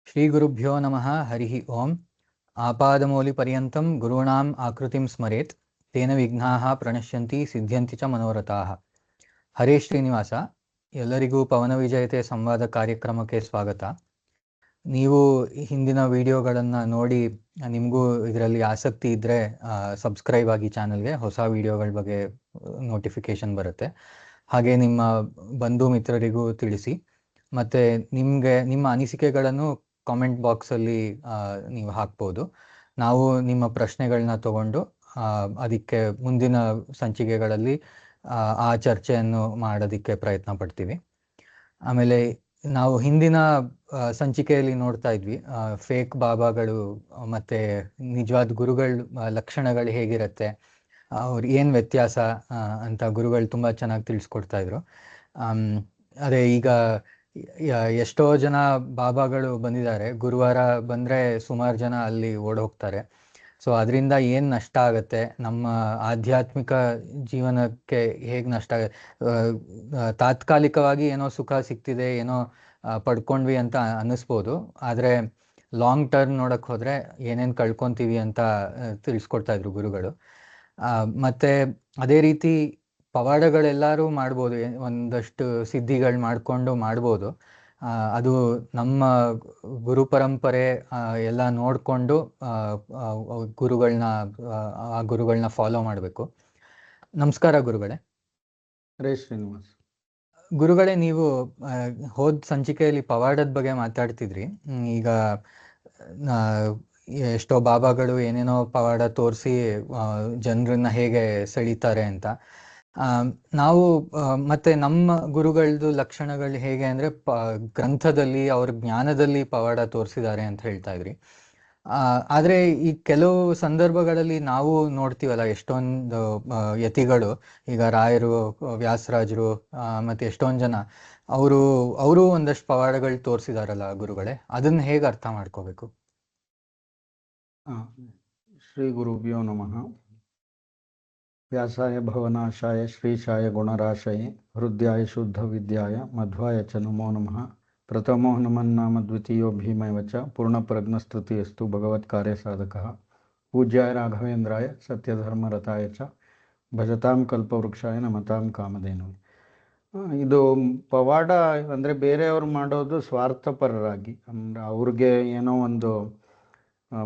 श्रीगुरुभ्यो नमः हरिः ओम् आपादमौलिपर्यन्तं गुरूणाम् आकृतिं स्मरेत् तेन विघ्नाः प्रणश्यन्ति सिद्ध्यन्ति च मनोरथाः ಹರೇ ಶ್ರೀನಿವಾಸ. ಎಲ್ಲರಿಗೂ ಪವನ ವಿಜಯತೆ ಸಂವಾದ ಕಾರ್ಯಕ್ರಮಕ್ಕೆ ಸ್ವಾಗತ. ನೀವು ಹಿಂದಿನ ವಿಡಿಯೋಗಳನ್ನು ನೋಡಿ ನಿಮಗೂ ಇದರಲ್ಲಿ ಆಸಕ್ತಿ ಇದ್ದರೆ ಸಬ್ಸ್ಕ್ರೈಬ್ ಆಗಿ ಚಾನಲ್ಗೆ. ಹೊಸ ವಿಡಿಯೋಗಳ ಬಗ್ಗೆ ನೋಟಿಫಿಕೇಶನ್ ಬರುತ್ತೆ. ಹಾಗೆ ನಿಮ್ಮ ಬಂಧು ಮಿತ್ರರಿಗೂ ತಿಳಿಸಿ. ಮತ್ತು ನಿಮ್ಮ ಅನಿಸಿಕೆಗಳನ್ನು ಕಾಮೆಂಟ್ ಬಾಕ್ಸಲ್ಲಿ ನೀವು ಹಾಕ್ಬೋದು. ನಾವು ನಿಮ್ಮ ಪ್ರಶ್ನೆಗಳನ್ನ ತಗೊಂಡು ಅದಕ್ಕೆ ಮುಂದಿನ ಸಂಚಿಕೆಗಳಲ್ಲಿ ಆ ಚರ್ಚೆಯನ್ನು ಮಾಡೋದಕ್ಕೆ ಪ್ರಯತ್ನ ಪಡ್ತೀವಿ. ಆಮೇಲೆ ನಾವು ಹಿಂದಿನ ಸಂಚಿಕೆಯಲ್ಲಿ ನೋಡ್ತಾ ಇದ್ವಿ ಫೇಕ್ ಬಾಬಾಗಳು ಮತ್ತು ನಿಜವಾದ ಗುರುಗಳ ಲಕ್ಷಣಗಳು ಹೇಗಿರುತ್ತೆ, ಅವ್ರು ಏನು ವ್ಯತ್ಯಾಸ ಅಂತ ಗುರುಗಳು ತುಂಬ ಚೆನ್ನಾಗಿ ತಿಳಿಸ್ಕೊಡ್ತಾ ಇದ್ರು. ಅದೇ ಈಗ ಎಷ್ಟೋ ಜನ ಬಾಬಾಗಳು ಬಂದಿದ್ದಾರೆ. ಗುರುವಾರ ಬಂದರೆ ಸುಮಾರು ಜನ ಅಲ್ಲಿ ಓಡ್ ಹೋಗ್ತಾರೆ. ಸೊ ಅದರಿಂದ ಏನು ನಷ್ಟ ಆಗುತ್ತೆ, ನಮ್ಮ ಆಧ್ಯಾತ್ಮಿಕ ಜೀವನಕ್ಕೆ ಹೇಗೆ ನಷ್ಟ ಆಗುತ್ತೆ, ತಾತ್ಕಾಲಿಕವಾಗಿ ಏನೋ ಸುಖ ಸಿಗ್ತಿದೆ, ಏನೋ ಪಡ್ಕೊಂಡ್ವಿ ಅಂತ ಅನ್ನಿಸ್ಬೋದು. ಆದರೆ ಲಾಂಗ್ ಟರ್ಮ್ ನೋಡಕ್ಕೆ ಹೋದರೆ ಏನೇನು ಕಳ್ಕೊತೀವಿ ಅಂತ ತಿಳಿಸ್ಕೊಡ್ತಾ ಇದ್ರು ಗುರುಗಳು. ಮತ್ತು ಅದೇ ರೀತಿ ಪವಾಡಗಳೆಲ್ಲರೂ ಮಾಡ್ಬೋದು, ಒಂದಷ್ಟು ಸಿದ್ಧಿಗಳು ಮಾಡಿಕೊಂಡು ಮಾಡ್ಬೋದು. ಅದು ನಮ್ಮ ಗುರು ಪರಂಪರೆ ಎಲ್ಲ ನೋಡಿಕೊಂಡು ಗುರುಗಳನ್ನ ಫಾಲೋ ಮಾಡಬೇಕು. ನಮಸ್ಕಾರ ಗುರುಗಳೇ. ಹರೇ ಶ್ರೀನಿವಾಸ್. ಗುರುಗಳೇ, ನೀವು ಹೋದ ಸಂಚಿಕೆಯಲ್ಲಿ ಪವಾಡದ ಬಗ್ಗೆ ಮಾತಾಡ್ತಿದ್ರಿ. ಈಗ ಎಷ್ಟೋ ಬಾಬಾಗಳು ಏನೇನೋ ಪವಾಡ ತೋರಿಸಿ ಜನರನ್ನ ಹೇಗೆ ಸೆಳೀತಾರೆ ಅಂತ. ನಾವು ಮತ್ತೆ ನಮ್ಮ ಗುರುಗಳದ್ದು ಲಕ್ಷಣಗಳು ಹೇಗೆ ಅಂದರೆ ಗ್ರಂಥದಲ್ಲಿ ಅವ್ರ ಜ್ಞಾನದಲ್ಲಿ ಪವಾಡ ತೋರಿಸಿದ್ದಾರೆ ಅಂತ ಹೇಳ್ತಾ ಇದ್ರಿ. ಆದರೆ ಈ ಕೆಲವು ಸಂದರ್ಭಗಳಲ್ಲಿ ನಾವು ನೋಡ್ತೀವಲ್ಲ, ಎಷ್ಟೊಂದು ಯತಿಗಳು, ಈಗ ರಾಯರು, ವ್ಯಾಸರಾಜರು ಮತ್ತು ಎಷ್ಟೊಂದು ಜನ ಅವರು ಒಂದಷ್ಟು ಪವಾಡಗಳು ತೋರಿಸಿದಾರಲ್ಲ ಗುರುಗಳೇ, ಅದನ್ನ ಹೇಗೆ ಅರ್ಥ ಮಾಡ್ಕೋಬೇಕು? ಶ್ರೀ ಗುರುಭ್ಯೋ ನಮಃ. ವ್ಯಾಸಾಯ ಭವನಾಶಾಯ ಶ್ರೀಶಾಯ ಗುಣರಾಶಯೇ ಹೃದಯಾಯ ಶುದ್ಧ ವಿದ್ಯಾಯ ಮಧ್ವಾಯ ಚ ನಮೋ ನಮಃ. ಪ್ರಥಮೋ ನಮನ್ನಾಮ ದ್ವಿತೀಯೋ ಭೀಮೈವ ಚ ಪೂರ್ಣಪ್ರಜ್ಞಸ್ತುತಿಯಸ್ತು ಭಗವತ್ಕಾರ್ಯ ಸಾಧಕಃ. ಪೂಜ್ಯಾಯ ರಾಘವೇಂದ್ರಾಯ ಸತ್ಯಧರ್ಮರತಾಯ ಚ ಭಜತಾಂ ಕಲ್ಪವೃಕ್ಷಾಯ ನಮತಾಂ ಕಾಮಧೇನು. ಇದು ಪವಾಡ ಅಂದರೆ ಬೇರೆಯವ್ರು ಮಾಡೋದು ಸ್ವಾರ್ಥಪರರಾಗಿ, ಅಂದರೆ ಅವ್ರಿಗೆ ಏನೋ ಒಂದು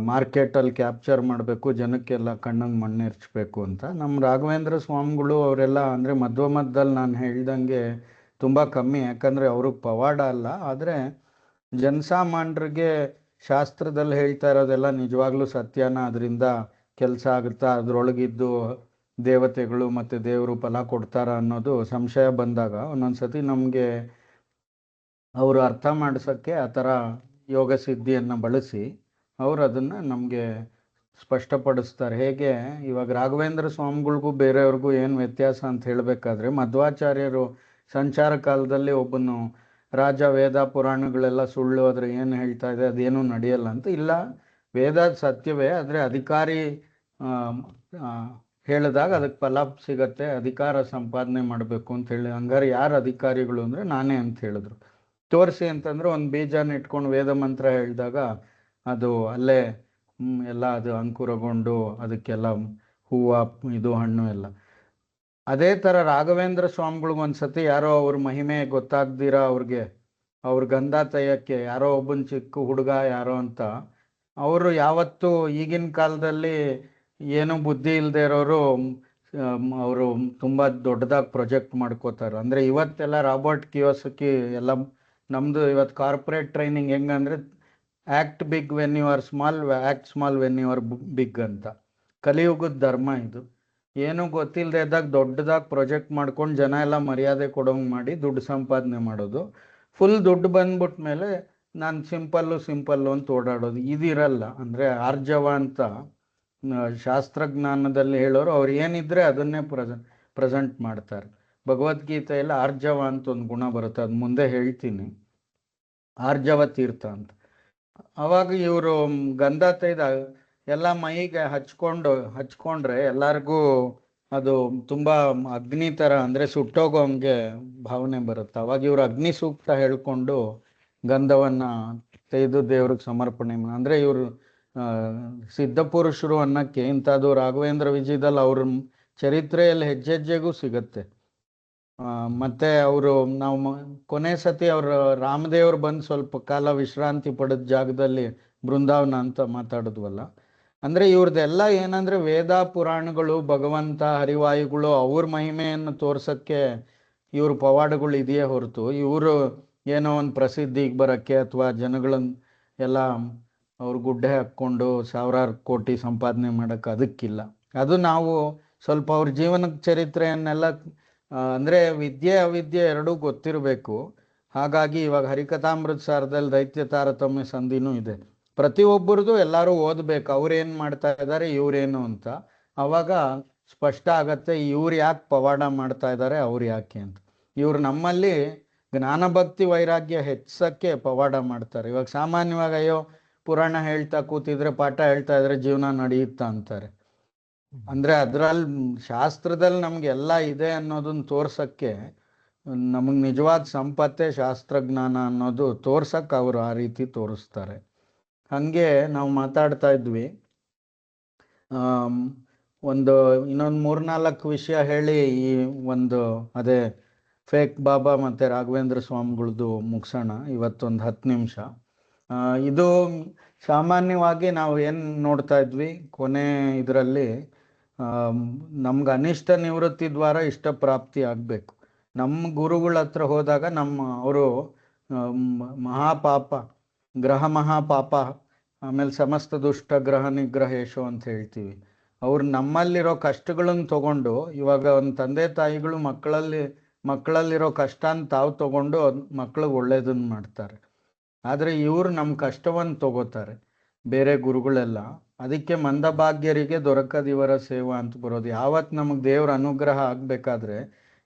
ಮಾರ್ಕೆಟಲ್ಲಿ ಕ್ಯಾಪ್ಚರ್ ಮಾಡಬೇಕು, ಜನಕ್ಕೆಲ್ಲ ಕಣ್ಣಿಗೆ ಮಣ್ಣೆರ್ಚಬೇಕು ಅಂತ. ನಮ್ಮ ರಾಘವೇಂದ್ರ ಸ್ವಾಮಿಗಳು ಅವರೆಲ್ಲ ಅಂದರೆ ಮಧ್ವಮಧ್ದಲ್ಲಿ ನಾನು ಹೇಳ್ದಂಗೆ ತುಂಬ ಕಮ್ಮಿ. ಯಾಕಂದರೆ ಅವ್ರಿಗೆ ಪವಾಡ ಅಲ್ಲ, ಆದರೆ ಜನಸಾಮಾನ್ಯರಿಗೆ ಶಾಸ್ತ್ರದಲ್ಲಿ ಹೇಳ್ತಾ ಇರೋದೆಲ್ಲ ನಿಜವಾಗ್ಲೂ ಸತ್ಯನ, ಅದರಿಂದ ಕೆಲಸ ಆಗುತ್ತಾ, ಅದರೊಳಗಿದ್ದು ದೇವತೆಗಳು ಮತ್ತು ದೇವರು ಫಲ ಕೊಡ್ತಾರ ಅನ್ನೋದು ಸಂಶಯ ಬಂದಾಗ ಒಂದೊಂದು ಸತಿ ನಮಗೆ ಅವರು ಅರ್ಥ ಮಾಡಿಸೋಕ್ಕೆ ಆ ಥರ ಯೋಗ ಸಿದ್ಧಿಯನ್ನು ಬಳಸಿ ಅವರು ಅದನ್ನು ನಮಗೆ ಸ್ಪಷ್ಟಪಡಿಸ್ತಾರೆ. ಹೇಗೆ ಇವಾಗ ರಾಘವೇಂದ್ರ ಸ್ವಾಮಿಗಳಿಗೂ ಬೇರೆಯವ್ರಿಗೂ ಏನು ವ್ಯತ್ಯಾಸ ಅಂತ ಹೇಳಬೇಕಾದ್ರೆ, ಮಧ್ವಾಚಾರ್ಯರು ಸಂಚಾರ ಕಾಲದಲ್ಲಿ ಒಬ್ಬನು ರಾಜ ವೇದ ಪುರಾಣಗಳೆಲ್ಲ ಸುಳ್ಳು, ಆದರೆ ಏನು ಹೇಳ್ತಾ ಇದೆ ಅದೇನೂ ನಡೆಯಲ್ಲ ಅಂತ. ಇಲ್ಲ, ವೇದ ಸತ್ಯವೇ, ಆದರೆ ಅಧಿಕಾರಿ ಹೇಳಿದಾಗ ಅದಕ್ಕೆ ಫಲ ಸಿಗತ್ತೆ, ಅಧಿಕಾರ ಸಂಪಾದನೆ ಮಾಡಬೇಕು ಅಂತ ಹೇಳಿ. ಹಂಗಾರೆ ಯಾರು ಅಧಿಕಾರಿಗಳು ಅಂದರೆ ನಾನೇ ಅಂತ ಹೇಳಿದ್ರು. ತೋರಿಸಿ ಅಂತಂದರೆ ಒಂದು ಬೀಜನ ಇಟ್ಕೊಂಡು ವೇದ ಮಂತ್ರ ಹೇಳಿದಾಗ ಅದು ಅಲ್ಲೇ ಎಲ್ಲ ಅದು ಅಂಕುರಗೊಂಡು ಅದಕ್ಕೆಲ್ಲ ಹೂವು, ಇದು ಹಣ್ಣು ಎಲ್ಲ. ಅದೇ ಥರ ರಾಘವೇಂದ್ರ ಸ್ವಾಮಿಗಳಿಗೊಂದು ಸತಿ ಯಾರೋ ಅವ್ರ ಮಹಿಮೆ ಗೊತ್ತಾಗ್ದಿರ ಅವ್ರ ಗಂಧ ತೆಯ್ಯಕ್ಕೆ ಯಾರೋ ಒಬ್ಬನ ಚಿಕ್ಕ ಹುಡುಗ ಯಾರೋ ಅಂತ, ಅವರು ಯಾವತ್ತೂ ಈಗಿನ ಕಾಲದಲ್ಲಿ ಏನೂ ಬುದ್ಧಿ ಇಲ್ಲದೆ ಇರೋರು ಅವರು ತುಂಬ ದೊಡ್ಡದಾಗಿ ಪ್ರೊಜೆಕ್ಟ್ ಮಾಡ್ಕೋತಾರೆ. ಅಂದರೆ ಇವತ್ತೆಲ್ಲ ರಾಬರ್ಟ್ ಕಿಯೋಸಕಿ ಎಲ್ಲ ನಮ್ಮದು ಇವತ್ತು ಕಾರ್ಪೊರೇಟ್ ಟ್ರೈನಿಂಗ್ ಹೆಂಗಂದರೆ act big when you are small, act small when you are big ಅಂತ. ಕಲಿಯುಗದ ಧರ್ಮ ಇದು. ಏನೂ ಗೊತ್ತಿಲ್ಲದೆ ಇದ್ದಾಗ ದೊಡ್ಡದಾಗಿ ಪ್ರೊಜೆಕ್ಟ್ ಮಾಡ್ಕೊಂಡು ಜನ ಎಲ್ಲ ಮರ್ಯಾದೆ ಕೊಡೋಂಗೆ ಮಾಡಿ ದುಡ್ಡು ಸಂಪಾದನೆ ಮಾಡೋದು. ಫುಲ್ ದುಡ್ಡು ಬಂದ್ಬಿಟ್ಟ ಮೇಲೆ ನಾನು ಸಿಂಪಲ್ಲು ಅಂತ ಓಡಾಡೋದು ಇದಿರಲ್ಲ. ಅಂದರೆ ಆರ್ಜವ ಅಂತ ಶಾಸ್ತ್ರಜ್ಞಾನದಲ್ಲಿ ಹೇಳೋರು, ಅವ್ರು ಏನಿದ್ರೆ ಅದನ್ನೇ ಪ್ರೆಸೆಂಟ್ ಮಾಡ್ತಾರೆ. ಭಗವದ್ಗೀತೆಯಲ್ಲಿ ಆರ್ಜವ ಅಂತ ಒಂದು ಗುಣ ಬರುತ್ತೆ, ಅದು ಮುಂದೆ ಹೇಳ್ತೀನಿ, ಆರ್ಜವ ತೀರ್ಥ ಅಂತ. ಅವಾಗ ಇವರು ಗಂಧ ತೆಯ್ದ ಎಲ್ಲ ಮೈಗೆ ಹಚ್ಕೊಂಡ್ರೆ ಎಲ್ಲರಿಗೂ ಅದು ತುಂಬ ಅಗ್ನಿ ಥರ, ಅಂದರೆ ಸುಟ್ಟೋಗೋ ಹಂಗೆ ಭಾವನೆ ಬರುತ್ತೆ. ಅವಾಗ ಇವರು ಅಗ್ನಿ ಸೂಕ್ತ ಹೇಳ್ಕೊಂಡು ಗಂಧವನ್ನು ತೆಗೆದು ದೇವ್ರಿಗೆ ಸಮರ್ಪಣೆ ಅಂದರೆ ಇವರು ಸಿದ್ಧಪುರುಷರು ಅನ್ನಕ್ಕೆ ಇಂಥದ್ದು ರಾಘವೇಂದ್ರ ವಿಜಯದಲ್ಲಿ ಅವ್ರ ಚರಿತ್ರೆಯಲ್ಲಿ ಹೆಜ್ಜೆ ಹೆಜ್ಜೆಗೂ ಸಿಗತ್ತೆ. ಮತ್ತೆ ಅವರು ನಾವು ಕೊನೆ ಸತಿ ಅವರು ರಾಮದೇವ್ರು ಬಂದು ಸ್ವಲ್ಪ ಕಾಲ ವಿಶ್ರಾಂತಿ ಪಡೆದ ಜಾಗದಲ್ಲಿ ಬೃಂದಾವನ ಅಂತ ಮಾತಾಡಿದ್ವಲ್ಲ. ಅಂದರೆ ಇವ್ರದ್ದೆಲ್ಲ ಏನಂದರೆ ವೇದ ಪುರಾಣಗಳು, ಭಗವಂತ, ಹರಿವಾಯುಗಳು, ಅವ್ರ ಮಹಿಮೆಯನ್ನು ತೋರ್ಸೋಕ್ಕೆ ಇವ್ರ ಪವಾಡಗಳು ಇದೆಯೇ ಹೊರತು ಇವರು ಏನೋ ಒಂದು ಪ್ರಸಿದ್ಧಿಗೆ ಬರೋಕ್ಕೆ ಅಥವಾ ಜನಗಳನ್ನ ಎಲ್ಲ ಅವ್ರು ಗುಡ್ಡೆ ಹಾಕ್ಕೊಂಡು ಸಾವಿರಾರು ಕೋಟಿ ಸಂಪಾದನೆ ಮಾಡೋಕ್ಕೆ ಅದಕ್ಕಿಲ್ಲ. ಅದು ನಾವು ಸ್ವಲ್ಪ ಅವ್ರ ಜೀವನ ಚರಿತ್ರೆಯನ್ನೆಲ್ಲ ಅಂದರೆ ವಿದ್ಯೆ ಅವಿದ್ಯೆ ಎರಡೂ ಗೊತ್ತಿರಬೇಕು. ಹಾಗಾಗಿ ಇವಾಗ ಹರಿಕಥಾಮೃತ ಸಾರದಲ್ಲಿ ದೈತ್ಯ ತಾರತಮ್ಯ ಸಂಧಿನೂ ಇದೆ. ಪ್ರತಿಯೊಬ್ಬರದು ಎಲ್ಲರೂ ಓದಬೇಕು, ಅವ್ರೇನು ಮಾಡ್ತಾ ಇದ್ದಾರೆ ಇವ್ರೇನು ಅಂತ. ಅವಾಗ ಸ್ಪಷ್ಟ ಆಗತ್ತೆ ಇವ್ರು ಯಾಕೆ ಪವಾಡ ಮಾಡ್ತಾ ಇದ್ದಾರೆ, ಅವ್ರು ಯಾಕೆ ಅಂತ. ಇವ್ರು ನಮ್ಮಲ್ಲಿ ಜ್ಞಾನಭಕ್ತಿ ವೈರಾಗ್ಯ ಹೆಚ್ಚಕ್ಕೆ ಪವಾಡ ಮಾಡ್ತಾರೆ. ಇವಾಗ ಸಾಮಾನ್ಯವಾಗಿ ಅಯ್ಯೋ ಪುರಾಣ ಹೇಳ್ತಾ ಕೂತಿದ್ರೆ, ಪಾಠ ಹೇಳ್ತಾ ಇದ್ರೆ ಜೀವನ ನಡೆಯುತ್ತಾ ಅಂತಾರೆ. ಅಂದರೆ ಅದರಲ್ಲಿ ಶಾಸ್ತ್ರದಲ್ಲಿ ನಮ್ಗೆ ಎಲ್ಲ ಇದೆ ಅನ್ನೋದನ್ನ ತೋರ್ಸಕ್ಕೆ, ನಮಗೆ ನಿಜವಾದ ಸಂಪತ್ತೇ ಶಾಸ್ತ್ರಜ್ಞಾನ ಅನ್ನೋದು ತೋರ್ಸಕ್ಕೆ ಅವರು ಆ ರೀತಿ ತೋರಿಸ್ತಾರೆ. ಹಾಗೆ ನಾವು ಮಾತಾಡ್ತಾ ಇದ್ವಿ. ಒಂದು ಇನ್ನೊಂದು 3-4 ವಿಷಯ ಹೇಳಿ ಈ ಒಂದು ಅದೇ ಫೇಕ್ ಬಾಬಾ ಮತ್ತು ರಾಘವೇಂದ್ರ ಸ್ವಾಮಿಗಳದ್ದು ಮುಗಿಸೋಣ ಇವತ್ತೊಂದು 10 ನಿಮಿಷ. ಇದು ಸಾಮಾನ್ಯವಾಗಿ ನಾವು ಏನು ನೋಡ್ತಾ ಇದ್ವಿ ಕೊನೆ ಇದರಲ್ಲಿ, ನಮ್ಗೆ ಅನಿಷ್ಟ ನಿವೃತ್ತಿ ದ್ವಾರ ಇಷ್ಟ ಪ್ರಾಪ್ತಿ ಆಗಬೇಕು. ನಮ್ಮ ಗುರುಗಳ ಹತ್ರ ಹೋದಾಗ ಅವರು ಮಹಾಪಾಪ ಗ್ರಹ ಮಹಾಪಾಪ, ಆಮೇಲೆ ಸಮಸ್ತ ದುಷ್ಟ ಗ್ರಹ ನಿಗ್ರಹೇಶು ಅಂತ ಹೇಳ್ತೀವಿ. ಅವ್ರು ನಮ್ಮಲ್ಲಿರೋ ಕಷ್ಟಗಳನ್ನು ತಗೊಂಡು, ಇವಾಗ ಒಂದು ತಂದೆ ತಾಯಿಗಳು ಮಕ್ಕಳಲ್ಲಿರೋ ಕಷ್ಟನ ತಾವು ತಗೊಂಡು ಮಕ್ಳಿಗೆ ಒಳ್ಳೇದನ್ನು ಮಾಡ್ತಾರೆ. ಆದರೆ ಇವರು ನಮ್ಮ ಕಷ್ಟವನ್ನು ತಗೋತಾರೆ ಬೇರೆ ಗುರುಗಳೆಲ್ಲ. ಅದಕ್ಕೆ ಮಂದಭಾಗ್ಯರಿಗೆ ದೊರಕದಿವರ ಸೇವಾ ಅಂತ ಬರೋದು. ಯಾವತ್ತು ನಮಗೆ ದೇವ್ರ ಅನುಗ್ರಹ ಆಗಬೇಕಾದ್ರೆ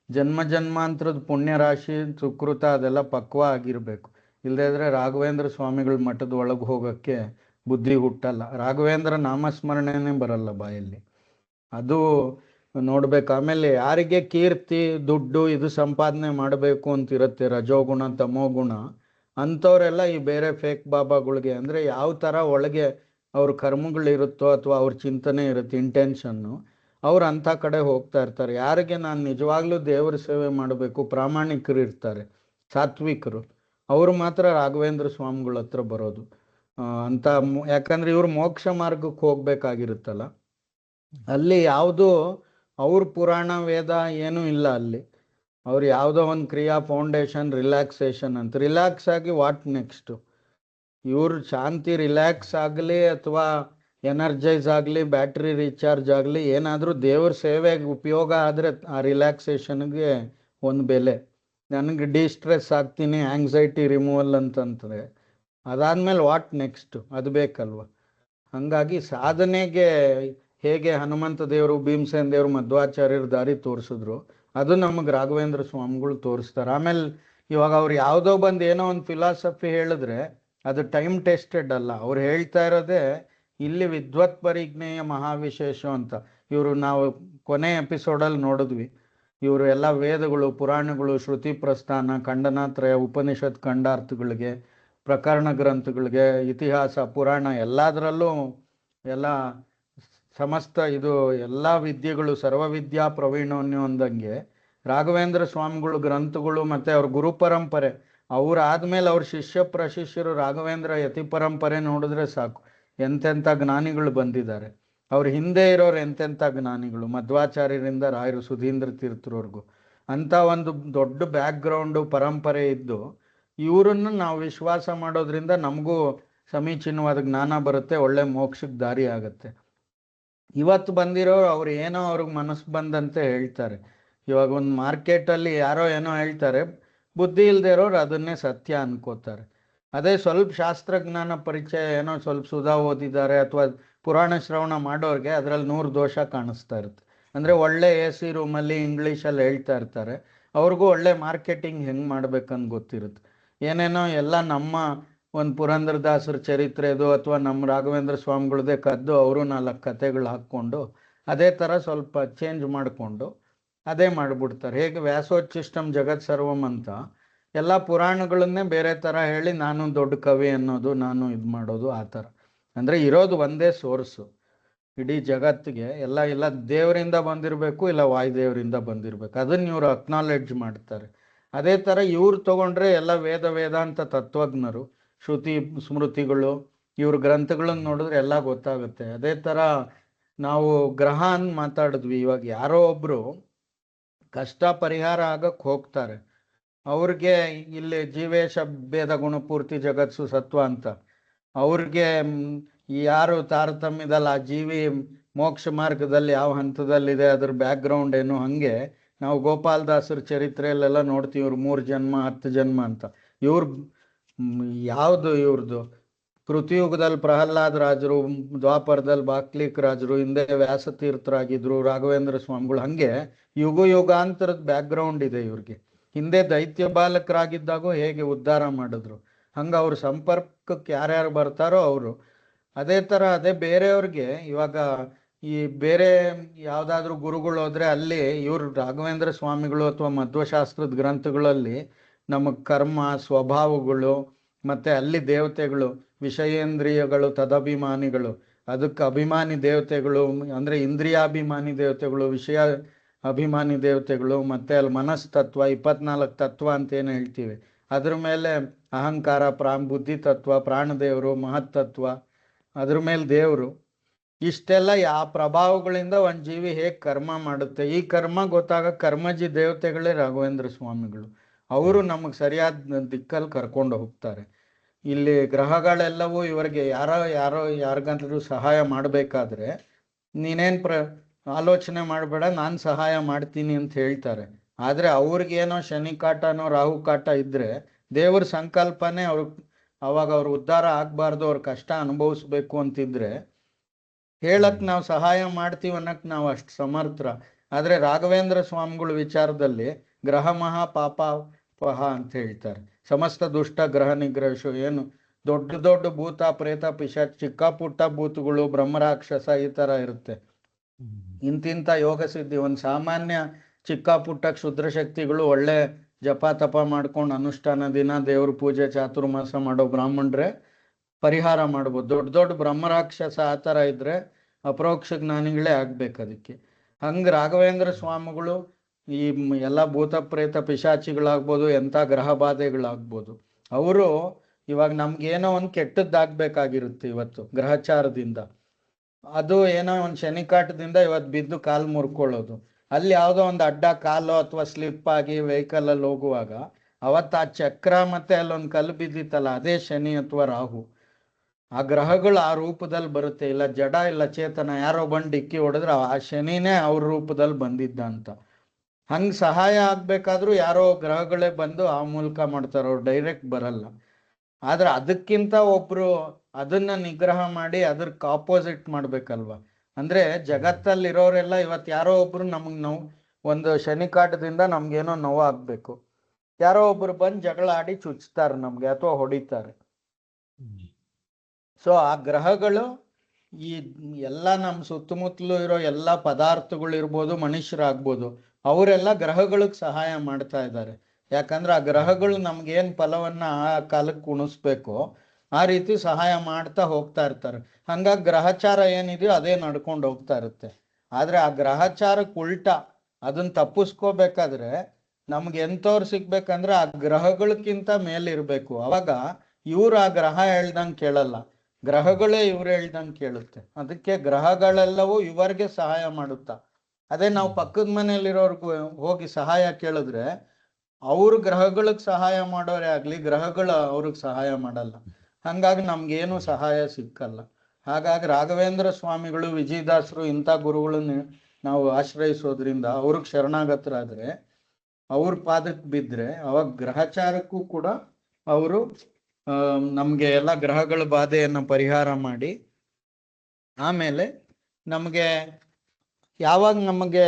ಜನ್ಮ ಜನ್ಮಾಂತರದ ಪುಣ್ಯ ರಾಶಿ ಸುಕೃತ ಅದೆಲ್ಲ ಪಕ್ವ ಆಗಿರಬೇಕು. ಇಲ್ಲದಿದ್ರೆ ರಾಘವೇಂದ್ರ ಸ್ವಾಮಿಗಳ ಮಠದ ಒಳಗೆ ಹೋಗೋಕ್ಕೆ ಬುದ್ಧಿ ಹುಟ್ಟಲ್ಲ. ರಾಘವೇಂದ್ರ ನಾಮಸ್ಮರಣೆನೇ ಬರಲ್ಲ ಬಾಯಲ್ಲಿ. ಅದು ನೋಡ್ಬೇಕು. ಆಮೇಲೆ ಯಾರಿಗೆ ಕೀರ್ತಿ ದುಡ್ಡು ಇದು ಸಂಪಾದನೆ ಮಾಡಬೇಕು ಅಂತಿರುತ್ತೆ, ರಜೋಗುಣ ತಮೋಗುಣ, ಅಂಥವರೆಲ್ಲ ಈ ಬೇರೆ ಫೇಕ್ ಬಾಬಾಗಳಿಗೆ ಅಂದರೆ ಯಾವ ಥರ ಒಳಗೆ ಅವ್ರ ಕರ್ಮಗಳಿರುತ್ತೋ ಅಥವಾ ಅವ್ರ ಚಿಂತನೆ ಇರುತ್ತೆ, ಇಂಟೆನ್ಷನ್ನು, ಅವ್ರು ಅಂಥ ಕಡೆ ಹೋಗ್ತಾ ಇರ್ತಾರೆ. ಯಾರಿಗೆ ನಾನು ನಿಜವಾಗ್ಲೂ ದೇವರ ಸೇವೆ ಮಾಡಬೇಕು, ಪ್ರಾಮಾಣಿಕರು ಇರ್ತಾರೆ, ಸಾತ್ವಿಕರು, ಅವರು ಮಾತ್ರ ರಾಘವೇಂದ್ರ ಸ್ವಾಮಿಗಳ ಹತ್ರ ಬರೋದು ಅಂತ. ಯಾಕಂದರೆ ಇವರು ಮೋಕ್ಷ ಮಾರ್ಗಕ್ಕೆ ಹೋಗ್ಬೇಕಾಗಿರುತ್ತಲ್ಲ, ಅಲ್ಲಿ ಯಾವುದೋ ಅವ್ರ ಪುರಾಣ ವೇದ ಏನೂ ಇಲ್ಲ. ಅಲ್ಲಿ ಅವ್ರು ಯಾವುದೋ ಒಂದು ಕ್ರಿಯಾ ಫೌಂಡೇಶನ್ ರಿಲ್ಯಾಕ್ಸೇಷನ್ ಅಂತ, ರಿಲ್ಯಾಕ್ಸ್ ಆಗಿ ವಾಟ್ ನೆಕ್ಸ್ಟು? ಇವ್ರ ಶಾಂತಿ ರಿಲ್ಯಾಕ್ಸ್ ಆಗಲಿ ಅಥವಾ ಎನರ್ಜೈಸ್ ಆಗಲಿ, ಬ್ಯಾಟ್ರಿ ರೀಚಾರ್ಜ್ ಆಗಲಿ, ಏನಾದರೂ ದೇವ್ರ ಸೇವೆಗೆ ಉಪಯೋಗ ಆದರೆ ಆ ರಿಲ್ಯಾಕ್ಸೇಷನ್ಗೆ ಒಂದು ಬೆಲೆ. ನನಗೆ ಡಿಸ್ಟ್ರೆಸ್ ಆಗ್ತೀನಿ, ಆ್ಯಂಗ್ಸೈಟಿ ರಿಮೂವಲ್ ಅಂತಂದರೆ ಅದಾದಮೇಲೆ ವಾಟ್ ನೆಕ್ಸ್ಟು? ಅದು ಬೇಕಲ್ವ. ಹಾಗಾಗಿ ಸಾಧನೆಗೆ ಹೇಗೆ ಹನುಮಂತ ದೇವರು, ಭೀಮಸೇನ್ ದೇವರು, ಮಧ್ವಾಚಾರ್ಯರು ದಾರಿ ತೋರಿಸಿದ್ರು, ಅದು ನಮಗೆ ರಾಘವೇಂದ್ರ ಸ್ವಾಮಿಗಳು ತೋರಿಸ್ತಾರೆ. ಆಮೇಲೆ ಇವಾಗ ಅವ್ರು ಯಾವುದೋ ಬಂದು ಏನೋ ಒಂದು ಫಿಲಾಸಫಿ ಹೇಳಿದ್ರೆ ಅದು ಟೈಮ್ ಟೆಸ್ಟೆಡ್ ಅಲ್ಲ. ಅವ್ರು ಹೇಳ್ತಾ ಇರೋದೇ ಇಲ್ಲಿ ವಿದ್ವತ್ ಪರಿಜ್ಞೆಯ ಮಹಾವಿಶೇಷ ಅಂತ. ಇವರು ನಾವು ಕೊನೆ ಎಪಿಸೋಡಲ್ಲಿ ನೋಡಿದ್ವಿ, ಇವರು ಎಲ್ಲ ವೇದಗಳು, ಪುರಾಣಗಳು, ಶ್ರುತಿ ಪ್ರಸ್ಥಾನ, ಖಂಡನಾತ್ರಯ, ಉಪನಿಷತ್ ಖಂಡಾರ್ಥಗಳಿಗೆ, ಪ್ರಕರಣ ಗ್ರಂಥಗಳಿಗೆ, ಇತಿಹಾಸ, ಪುರಾಣ ಎಲ್ಲದರಲ್ಲೂ ಎಲ್ಲ ಸಮಸ್ತ ಇದು ಎಲ್ಲ ವಿದ್ಯೆಗಳು ಸರ್ವವಿದ್ಯಾ ಪ್ರವೀಣೋನ್ಯ ಅಂದಂಗೆ ರಾಘವೇಂದ್ರ ಸ್ವಾಮಿಗಳು ಗ್ರಂಥಗಳು ಮತ್ತು ಅವ್ರ ಗುರು ಪರಂಪರೆ, ಅವರಾದ್ಮೇಲೆ ಅವ್ರ ಶಿಷ್ಯ ಪ್ರಶಿಷ್ಯರು ರಾಘವೇಂದ್ರ ಯತಿ ಪರಂಪರೆ ನೋಡಿದ್ರೆ ಸಾಕು, ಎಂತೆಂಥ ಜ್ಞಾನಿಗಳು ಬಂದಿದ್ದಾರೆ. ಅವ್ರ ಹಿಂದೆ ಇರೋರು ಎಂತೆಂಥ ಜ್ಞಾನಿಗಳು, ಮಧ್ವಾಚಾರ್ಯರಿಂದ ರಾಯರು ಸುಧೀಂದ್ರ ತೀರ್ಥರವರೆಗೂ. ಅಂಥ ಒಂದು ದೊಡ್ಡ ಬ್ಯಾಕ್ಗ್ರೌಂಡು ಪರಂಪರೆ ಇದ್ದು ಇವರನ್ನು ನಾವು ವಿಶ್ವಾಸ ಮಾಡೋದ್ರಿಂದ ನಮಗೂ ಸಮೀಚೀನವಾದ ಜ್ಞಾನ ಬರುತ್ತೆ, ಒಳ್ಳೆ ಮೋಕ್ಷಕ್ಕೆ ದಾರಿ ಆಗುತ್ತೆ. ಇವತ್ತು ಬಂದಿರೋರು ಅವ್ರು ಏನೋ ಅವ್ರಿಗೆ ಮನಸ್ಸು ಬಂದಂತೆ ಹೇಳ್ತಾರೆ. ಇವಾಗ ಒಂದು ಮಾರ್ಕೆಟಲ್ಲಿ ಯಾರೋ ಏನೋ ಹೇಳ್ತಾರೆ, ಬುದ್ಧಿ ಇಲ್ಲದೆ ಇರೋರು ಅದನ್ನೇ ಸತ್ಯ ಅನ್ಕೋತಾರೆ. ಅದೇ ಸ್ವಲ್ಪ ಶಾಸ್ತ್ರಜ್ಞಾನ ಪರಿಚಯ ಏನೋ ಸ್ವಲ್ಪ ಸುಧಾ ಓದಿದ್ದಾರೆ ಅಥವಾ ಪುರಾಣ ಶ್ರವಣ ಮಾಡೋರಿಗೆ ಅದರಲ್ಲಿ 100 ದೋಷ ಕಾಣಿಸ್ತಾ ಇರುತ್ತೆ. ಅಂದರೆ ಒಳ್ಳೆ AC ರೂಮಲ್ಲಿ ಇಂಗ್ಲೀಷಲ್ಲಿ ಹೇಳ್ತಾ ಇರ್ತಾರೆ, ಅವ್ರಿಗೂ ಒಳ್ಳೆ ಮಾರ್ಕೆಟಿಂಗ್ ಹೆಂಗೆ ಮಾಡ್ಬೇಕಂತ ಗೊತ್ತಿರುತ್ತೆ. ಏನೇನೋ ಎಲ್ಲ ನಮ್ಮ ಒಂದು ಪುರಂದರದಾಸರ ಚರಿತ್ರೆದು ಅಥವಾ ನಮ್ಮ ರಾಘವೇಂದ್ರ ಸ್ವಾಮಿಗಳದ್ದೇ ಕದ್ದು ಅವರು 4 ಕಥೆಗಳು ಹಾಕ್ಕೊಂಡು ಅದೇ ಥರ ಸ್ವಲ್ಪ ಚೇಂಜ್ ಮಾಡಿಕೊಂಡು ಅದೇ ಮಾಡಿಬಿಡ್ತಾರೆ. ಹೇಗೆ ವ್ಯಾಸೋಚ್ಚಿಷ್ಟಂ ಜಗತ್ ಸರ್ವಂ ಅಂತ ಎಲ್ಲ ಪುರಾಣಗಳನ್ನೇ ಬೇರೆ ಥರ ಹೇಳಿ ನಾನು ದೊಡ್ಡ ಕವಿ ಅನ್ನೋದು, ನಾನು ಇದು ಮಾಡೋದು ಆ ಥರ. ಅಂದರೆ ಇರೋದು ಒಂದೇ ಸೋರ್ಸು ಇಡೀ ಜಗತ್ತಿಗೆ. ಇಲ್ಲ ದೇವರಿಂದ ಬಂದಿರಬೇಕು, ಇಲ್ಲ ವಾಯುದೇವರಿಂದ ಬಂದಿರಬೇಕು, ಅದನ್ನು ಇವರು ಅಕ್ನಾಲೆಡ್ಜ್ ಮಾಡ್ತಾರೆ. ಅದೇ ಥರ ಇವ್ರು ತಗೊಂಡ್ರೆ ಎಲ್ಲ ವೇದಾಂತ ತತ್ವಜ್ಞರು, ಶ್ರುತಿ ಸ್ಮೃತಿಗಳು, ಇವ್ರ ಗ್ರಂಥಗಳನ್ನು ನೋಡಿದ್ರೆ ಎಲ್ಲ ಗೊತ್ತಾಗುತ್ತೆ. ಅದೇ ಥರ ನಾವು ಗ್ರಹ ಅಂತ ಮಾತಾಡಿದ್ವಿ. ಇವಾಗ ಯಾರೋ ಒಬ್ಬರು ಕಷ್ಟ ಪರಿಹಾರ ಆಗಕ್ಕೆ ಹೋಗ್ತಾರೆ, ಅವ್ರಿಗೆ ಇಲ್ಲಿ ಜೀವೇಶ ಭೇದ ಗುಣಪೂರ್ತಿ ಜಗತ್ಸು ಸತ್ವ ಅಂತ, ಅವ್ರಿಗೆ ಯಾರು ತಾರತಮ್ಯದಲ್ಲಿ ಆ ಜೀವಿ ಮೋಕ್ಷ ಮಾರ್ಗದಲ್ಲಿ ಯಾವ ಹಂತದಲ್ಲಿದೆ, ಅದ್ರ ಬ್ಯಾಕ್ಗ್ರೌಂಡ್ ಏನು, ಹಂಗೆ ನಾವು ಗೋಪಾಲದಾಸರ ಚರಿತ್ರೆಯಲ್ಲೆಲ್ಲ ನೋಡ್ತೀವಿ ಇವ್ರು 3 ಜನ್ಮ 10 ಜನ್ಮ ಅಂತ. ಯಾವುದು ಇವ್ರದ್ದು ಕೃತಿಯುಗದಲ್ಲಿ ಪ್ರಹ್ಲಾದ್ ರಾಜರು, ದ್ವಾಪರದಲ್ಲಿ ಬಾಕ್ಲಿಕ್ ರಾಜರು, ಹಿಂದೆ ವ್ಯಾಸತೀರ್ಥರಾಗಿದ್ರು, ರಾಘವೇಂದ್ರ ಸ್ವಾಮಿಗಳು, ಹಂಗೆ ಯುಗಾಂತರದ ಬ್ಯಾಕ್ಗ್ರೌಂಡ್ ಇದೆ ಇವ್ರಿಗೆ. ಹಿಂದೆ ದೈತ್ಯ ಬಾಲಕರಾಗಿದ್ದಾಗೂ ಹೇಗೆ ಉದ್ಧಾರ ಮಾಡಿದ್ರು, ಹಂಗೆ ಅವ್ರ ಸಂಪರ್ಕಕ್ಕೆ ಯಾರ್ಯಾರು ಬರ್ತಾರೋ ಅವರು. ಅದೇ ಥರ ಅದೇ ಬೇರೆಯವ್ರಿಗೆ ಇವಾಗ ಈ ಬೇರೆ ಯಾವುದಾದ್ರೂ ಗುರುಗಳು ಹೋದ್ರೆ ಅಲ್ಲಿ ಇವರು ರಾಘವೇಂದ್ರ ಸ್ವಾಮಿಗಳು ಅಥವಾ ಮಧ್ವಶಾಸ್ತ್ರದ ಗ್ರಂಥಗಳಲ್ಲಿ ನಮಗೆ ಕರ್ಮ ಸ್ವಭಾವಗಳು ಮತ್ತು ಅಲ್ಲಿ ದೇವತೆಗಳು, ವಿಷಯೇಂದ್ರಿಯಗಳು, ತದಭಿಮಾನಿಗಳು, ಅದಕ್ಕೆ ಅಭಿಮಾನಿ ದೇವತೆಗಳು ಅಂದರೆ ಇಂದ್ರಿಯಾಭಿಮಾನಿ ದೇವತೆಗಳು, ವಿಷಯ ಅಭಿಮಾನಿ ದೇವತೆಗಳು, ಮತ್ತು ಅಲ್ಲಿ ಮನಸ್ತತ್ವ 24 ತತ್ವ ಅಂತ ಏನು ಹೇಳ್ತೀವಿ, ಅದ್ರ ಮೇಲೆ ಅಹಂಕಾರ, ಬುದ್ಧಿ ತತ್ವ, ಪ್ರಾಣದೇವರು, ಮಹತ್ತತ್ವ, ಅದ್ರ ಮೇಲೆ ದೇವರು. ಇಷ್ಟೆಲ್ಲ ಯಾವ ಪ್ರಭಾವಗಳಿಂದ ಒಂದು ಜೀವಿ ಹೇಗೆ ಕರ್ಮ ಮಾಡುತ್ತೆ, ಈ ಕರ್ಮ ಗೊತ್ತಾಗ ಕರ್ಮಜಿ ದೇವತೆಗಳೇ ರಾಘವೇಂದ್ರ ಸ್ವಾಮಿಗಳು. ಅವರು ನಮಗೆ ಸರಿಯಾದ ದಿಕ್ಕಲ್ಲಿ ಕರ್ಕೊಂಡು ಹೋಗ್ತಾರೆ. ಇಲ್ಲಿ ಗ್ರಹಗಳೆಲ್ಲವೂ ಇವರಿಗೆ ಯಾರಿಗಾದ್ರೂ ಸಹಾಯ ಮಾಡಬೇಕಾದ್ರೆ ನೀನೇನು ಆಲೋಚನೆ ಮಾಡಬೇಡ, ನಾನು ಸಹಾಯ ಮಾಡ್ತೀನಿ ಅಂತ ಹೇಳ್ತಾರೆ. ಆದರೆ ಅವ್ರಿಗೇನೋ ಶನಿ ಕಾಟನೋ ರಾಹು ಕಾಟ ಇದ್ದರೆ ದೇವ್ರ ಸಂಕಲ್ಪನೇ ಅವಾಗ ಅವ್ರ ಉದ್ಧಾರ ಆಗಬಾರ್ದು, ಅವ್ರ ಕಷ್ಟ ಅನುಭವಿಸ್ಬೇಕು ಅಂತಿದ್ರೆ ಹೇಳಕ್ ನಾವು ಸಹಾಯ ಮಾಡ್ತೀವಿ ಅನ್ನಕ್ಕೆ ನಾವು ಅಷ್ಟು ಸಮರ್ಥ. ಆದರೆ ರಾಘವೇಂದ್ರ ಸ್ವಾಮಿಗಳ ವಿಚಾರದಲ್ಲಿ ಗ್ರಹ ಮಹಾ ಪಾಪಹ ಅಂತ ಹೇಳ್ತಾರೆ. ಸಮಸ್ತ ದುಷ್ಟ ಗ್ರಹ ನಿಗ್ರಹಿಸು. ಏನು ದೊಡ್ಡ ಭೂತ ಪ್ರೇತ ಪಿಶಾಚ, ಚಿಕ್ಕ ಪುಟ್ಟ ಭೂತಗಳು, ಬ್ರಹ್ಮರಾಕ್ಷಸ ಈ ಥರ ಇರುತ್ತೆ. ಇಂತಿಂಥ ಯೋಗ ಸಿದ್ಧಿ ಒಂದು ಸಾಮಾನ್ಯ ಚಿಕ್ಕ ಪುಟ್ಟ ಕ್ಷುದ್ರ ಶಕ್ತಿಗಳು ಒಳ್ಳೆ ಜಪ ತಪ ಮಾಡ್ಕೊಂಡು ಅನುಷ್ಠಾನ ದಿನ ದೇವ್ರ ಪೂಜೆ ಚಾತುರ್ಮಾಸ ಮಾಡೋ ಬ್ರಾಹ್ಮಣರೇ ಪರಿಹಾರ ಮಾಡ್ಬೋದು. ದೊಡ್ಡ ಬ್ರಹ್ಮರಾಕ್ಷಸ ಆ ಥರ ಇದ್ರೆ ಅಪರೋಕ್ಷ ಜ್ಞಾನಿಗಳೇ ಆಗ್ಬೇಕು ಅದಕ್ಕೆ. ಹಂಗೆ ರಾಘವೇಂದ್ರ ಸ್ವಾಮಿಗಳು ಈ ಎಲ್ಲ ಭೂತ ಪ್ರೇತ ಪಿಶಾಚಿಗಳಾಗ್ಬೋದು, ಎಂಥ ಗ್ರಹ ಬಾಧೆಗಳಾಗ್ಬೋದು, ಅವರು ಇವಾಗ ನಮ್ಗೇನೋ ಒಂದು ಕೆಟ್ಟದ್ದಾಗಬೇಕಾಗಿರುತ್ತೆ ಇವತ್ತು ಗ್ರಹಚಾರದಿಂದ, ಅದು ಏನೋ ಒಂದು ಶನಿಕಾಟದಿಂದ ಇವತ್ತು ಬಿದ್ದು ಕಾಲು ಮುರ್ಕೊಳ್ಳೋದು, ಅಲ್ಲಿ ಯಾವುದೋ ಒಂದು ಅಡ್ಡ ಕಾಲು ಅಥವಾ ಸ್ಲಿಪ್ ಆಗಿ ವೆಹಿಕಲಲ್ಲಿ ಹೋಗುವಾಗ ಅವತ್ತು ಆ ಚಕ್ರ ಮತ್ತೆ ಅಲ್ಲೊಂದು ಕಲ್ಲು ಬಿದ್ದಿತ್ತಲ್ಲ, ಅದೇ ಶನಿ ಅಥವಾ ರಾಹು. ಆ ಗ್ರಹಗಳು ಆ ರೂಪದಲ್ಲಿ ಬರುತ್ತೆ, ಇಲ್ಲ ಜಡ ಇಲ್ಲ ಚೇತನ, ಯಾರೋ ಬಂದು ಡಿಕ್ಕಿ ಹೊಡೆದ್ರೆ ಆ ಶನಿನೇ ಅವ್ರ ರೂಪದಲ್ಲಿ ಬಂದಿದ್ದ ಅಂತ. ಹಂಗೆ ಸಹಾಯ ಆಗ್ಬೇಕಾದ್ರೂ ಯಾರೋ ಗ್ರಹಗಳೇ ಬಂದು ಆ ಮೂಲಕ ಮಾಡ್ತಾರೆ, ಅವ್ರು ಡೈರೆಕ್ಟ್ ಬರಲ್ಲ. ಆದ್ರೆ ಅದಕ್ಕಿಂತ ಒಬ್ರು ಅದನ್ನ ನಿಗ್ರಹ ಮಾಡಿ ಅದಕ್ಕೆ ಆಪೋಸಿಟ್ ಮಾಡ್ಬೇಕಲ್ವ. ಅಂದ್ರೆ ಜಗತ್ತಲ್ಲಿರೋರೆಲ್ಲ ಇವತ್ತು ಯಾರೋ ಒಬ್ರು ನಮಗೆ ಒಂದು ಶನಿಕಾಟದಿಂದ ನಮ್ಗೇನೋ ನೋವು ಆಗ್ಬೇಕು, ಯಾರೋ ಒಬ್ರು ಬಂದು ಜಗಳ ಆಡಿ ಚುಚ್ತಾರೆ ನಮ್ಗೆ ಅಥವಾ ಹೊಡಿತಾರೆ. ಸೊ ಆ ಗ್ರಹಗಳು ಈ ಎಲ್ಲ ನಮ್ಮ ಸುತ್ತಮುತ್ತಲು ಇರೋ ಎಲ್ಲ ಪದಾರ್ಥಗಳು ಇರ್ಬೋದು, ಮನುಷ್ಯರಾಗ್ಬೋದು, ಅವರೆಲ್ಲ ಗ್ರಹಗಳಿಗೆ ಸಹಾಯ ಮಾಡ್ತಾ ಇದ್ದಾರೆ. ಯಾಕಂದ್ರೆ ಆ ಗ್ರಹಗಳು ನಮ್ಗೇನು ಫಲವನ್ನ ಆ ಕಾಲಕ್ಕೆ ಉಣಿಸ್ಬೇಕು ಆ ರೀತಿ ಸಹಾಯ ಮಾಡ್ತಾ ಹೋಗ್ತಾ ಇರ್ತಾರೆ. ಹಂಗಾಗಿ ಗ್ರಹಚಾರ ಏನಿದೆಯೋ ಅದೇ ನಡ್ಕೊಂಡು ಹೋಗ್ತಾ ಇರುತ್ತೆ. ಆದ್ರೆ ಆ ಗ್ರಹಚಾರಕ್ಕೆ ಉಲ್ಟಾ ಅದನ್ನ ತಪ್ಪಿಸ್ಕೋಬೇಕಾದ್ರೆ ನಮ್ಗೆ ಎಂಥವ್ರು ಸಿಗ್ಬೇಕಂದ್ರೆ ಆ ಗ್ರಹಗಳಕ್ಕಿಂತ ಮೇಲಿರ್ಬೇಕು. ಅವಾಗ ಇವ್ರು ಆ ಗ್ರಹ ಹೇಳ್ದಂಗೆ ಕೇಳಲ್ಲ, ಗ್ರಹಗಳೇ ಇವ್ರು ಹೇಳ್ದಂಗೆ ಕೇಳುತ್ತೆ. ಅದಕ್ಕೆ ಗ್ರಹಗಳೆಲ್ಲವೂ ಇವರಿಗೆ ಸಹಾಯ ಮಾಡುತ್ತಾ. ಅದೇ ನಾವು ಪಕ್ಕದ ಮನೆಯಲ್ಲಿರೋರ್ಗು ಹೋಗಿ ಸಹಾಯ ಕೇಳಿದ್ರೆ ಅವ್ರು ಗ್ರಹಗಳಿಗೆ ಸಹಾಯ ಮಾಡೋರೇ ಆಗ್ಲಿ, ಗ್ರಹಗಳು ಅವ್ರಿಗೆ ಸಹಾಯ ಮಾಡಲ್ಲ. ಹಂಗಾಗಿ ನಮ್ಗೇನು ಸಹಾಯ ಸಿಕ್ಕಲ್ಲ. ಹಾಗಾಗಿ ರಾಘವೇಂದ್ರ ಸ್ವಾಮಿಗಳು, ವಿಜಯದಾಸರು ಇಂಥ ಗುರುಗಳನ್ನ ನಾವು ಆಶ್ರಯಿಸೋದ್ರಿಂದ ಅವ್ರಿಗೆ ಶರಣಾಗತರಾದ್ರೆ, ಅವ್ರ ಪಾದಕ್ಕೆ ಬಿದ್ದರೆ ಅವಾಗ ಗ್ರಹಚಾರಕ್ಕೂ ಕೂಡ ಅವರು ನಮಗೆ ಎಲ್ಲ ಗ್ರಹಗಳ ಬಾಧೆಯನ್ನು ಪರಿಹಾರ ಮಾಡಿ, ಆಮೇಲೆ ನಮಗೆ ಯಾವಾಗ ನಮಗೆ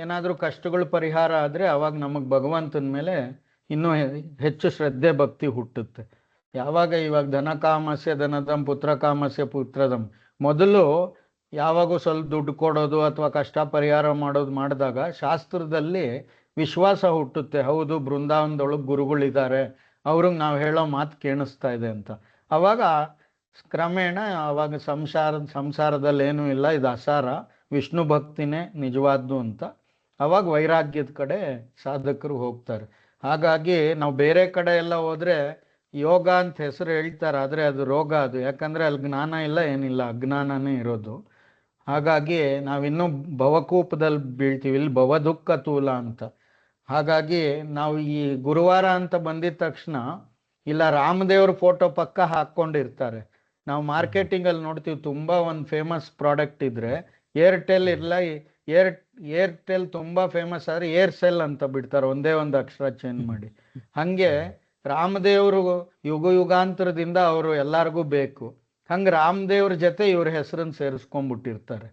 ಏನಾದರೂ ಕಷ್ಟಗಳು ಪರಿಹಾರ ಆದರೆ ಅವಾಗ ನಮಗೆ ಭಗವಂತನ ಮೇಲೆ ಇನ್ನೂ ಹೆಚ್ಚು ಶ್ರದ್ಧೆ ಭಕ್ತಿ ಹುಟ್ಟುತ್ತೆ. ಯಾವಾಗ ಇವಾಗ ಧನ ಕಾಮಸ್ಯ ಧನದಂ ಪುತ್ರ ಕಾಮಸ್ಯ ಪುತ್ರದಂ, ಮೊದಲು ಯಾವಾಗೂ ಸ್ವಲ್ಪ ದುಡ್ಡು ಕೊಡೋದು ಅಥವಾ ಕಷ್ಟ ಪರಿಹಾರ ಮಾಡೋದು ಮಾಡಿದಾಗ ಶಾಸ್ತ್ರದಲ್ಲಿ ವಿಶ್ವಾಸ ಹುಟ್ಟುತ್ತೆ. ಹೌದು, ಬೃಂದಾವನದೊಳಗೆ ಗುರುಗಳಿದ್ದಾರೆ, ಅವ್ರಿಗೆ ನಾವು ಹೇಳೋ ಮಾತು ಕೇಳಿಸ್ತಾ ಇದೆ ಅಂತ. ಅವಾಗ ಕ್ರಮೇಣ ಅವಾಗ ಸಂಸಾರದಲ್ಲಿ ಏನೂ ಇಲ್ಲ, ಇದು ಅಸಾರ, ವಿಷ್ಣು ಭಕ್ತಿನೇ ನಿಜವಾದ್ದು ಅಂತ ಅವಾಗ ವೈರಾಗ್ಯದ ಕಡೆ ಸಾಧಕರು ಹೋಗ್ತಾರೆ. ಹಾಗಾಗಿ ನಾವು ಬೇರೆ ಕಡೆ ಎಲ್ಲ ಹೋದ್ರೆ ಯೋಗ ಅಂತ ಹೆಸರು ಹೇಳ್ತಾರೆ, ಆದರೆ ಅದು ರೋಗ. ಅದು ಯಾಕಂದ್ರೆ ಅಲ್ಲಿ ಜ್ಞಾನ ಇಲ್ಲ, ಏನಿಲ್ಲ, ಅಜ್ಞಾನನೇ ಇರೋದು. ಹಾಗಾಗಿ ನಾವಿನ್ನೂ ಭವಕೂಪದಲ್ಲಿ ಬೀಳ್ತೀವಿ, ಇಲ್ಲಿ ಭವದುಃಖ ತೂಲ ಅಂತ. ಹಾಗಾಗಿ ನಾವು ಈ ಗುರುವಾರ ಅಂತ ಬಂದಿದ ತಕ್ಷಣ ಇಲ್ಲ ರಾಮದೇವ್ರ ಫೋಟೋ ಪಕ್ಕ ಹಾಕ್ಕೊಂಡಿರ್ತಾರೆ. ನಾವು ಮಾರ್ಕೆಟಿಂಗಲ್ಲಿ ನೋಡ್ತೀವಿ, ತುಂಬ ಒಂದು ಫೇಮಸ್ ಪ್ರಾಡಕ್ಟ್ ಇದ್ರೆ ಏರ್ಟೆಲ್ ಇರಲ್ಲ, ಏರ್ಟೆಲ್ ತುಂಬ ಫೇಮಸ್ ಆದರೆ ಏರ್ಸೆಲ್ ಅಂತ ಬಿಡ್ತಾರೆ, ಒಂದೇ ಒಂದು ಅಕ್ಷರ ಚೇಂಜ್ ಮಾಡಿ. ಹಂಗೆ ರಾಮದೇವರು ಯುಗಾಂತರದಿಂದ ಅವರು ಎಲ್ಲರಿಗೂ ಬೇಕು. ಹಂಗೆ ರಾಮದೇವ್ರ ಜೊತೆ ಇವ್ರ ಹೆಸರನ್ನು ಸೇರಿಸ್ಕೊಂಡ್ಬಿಟ್ಟಿರ್ತಾರೆ.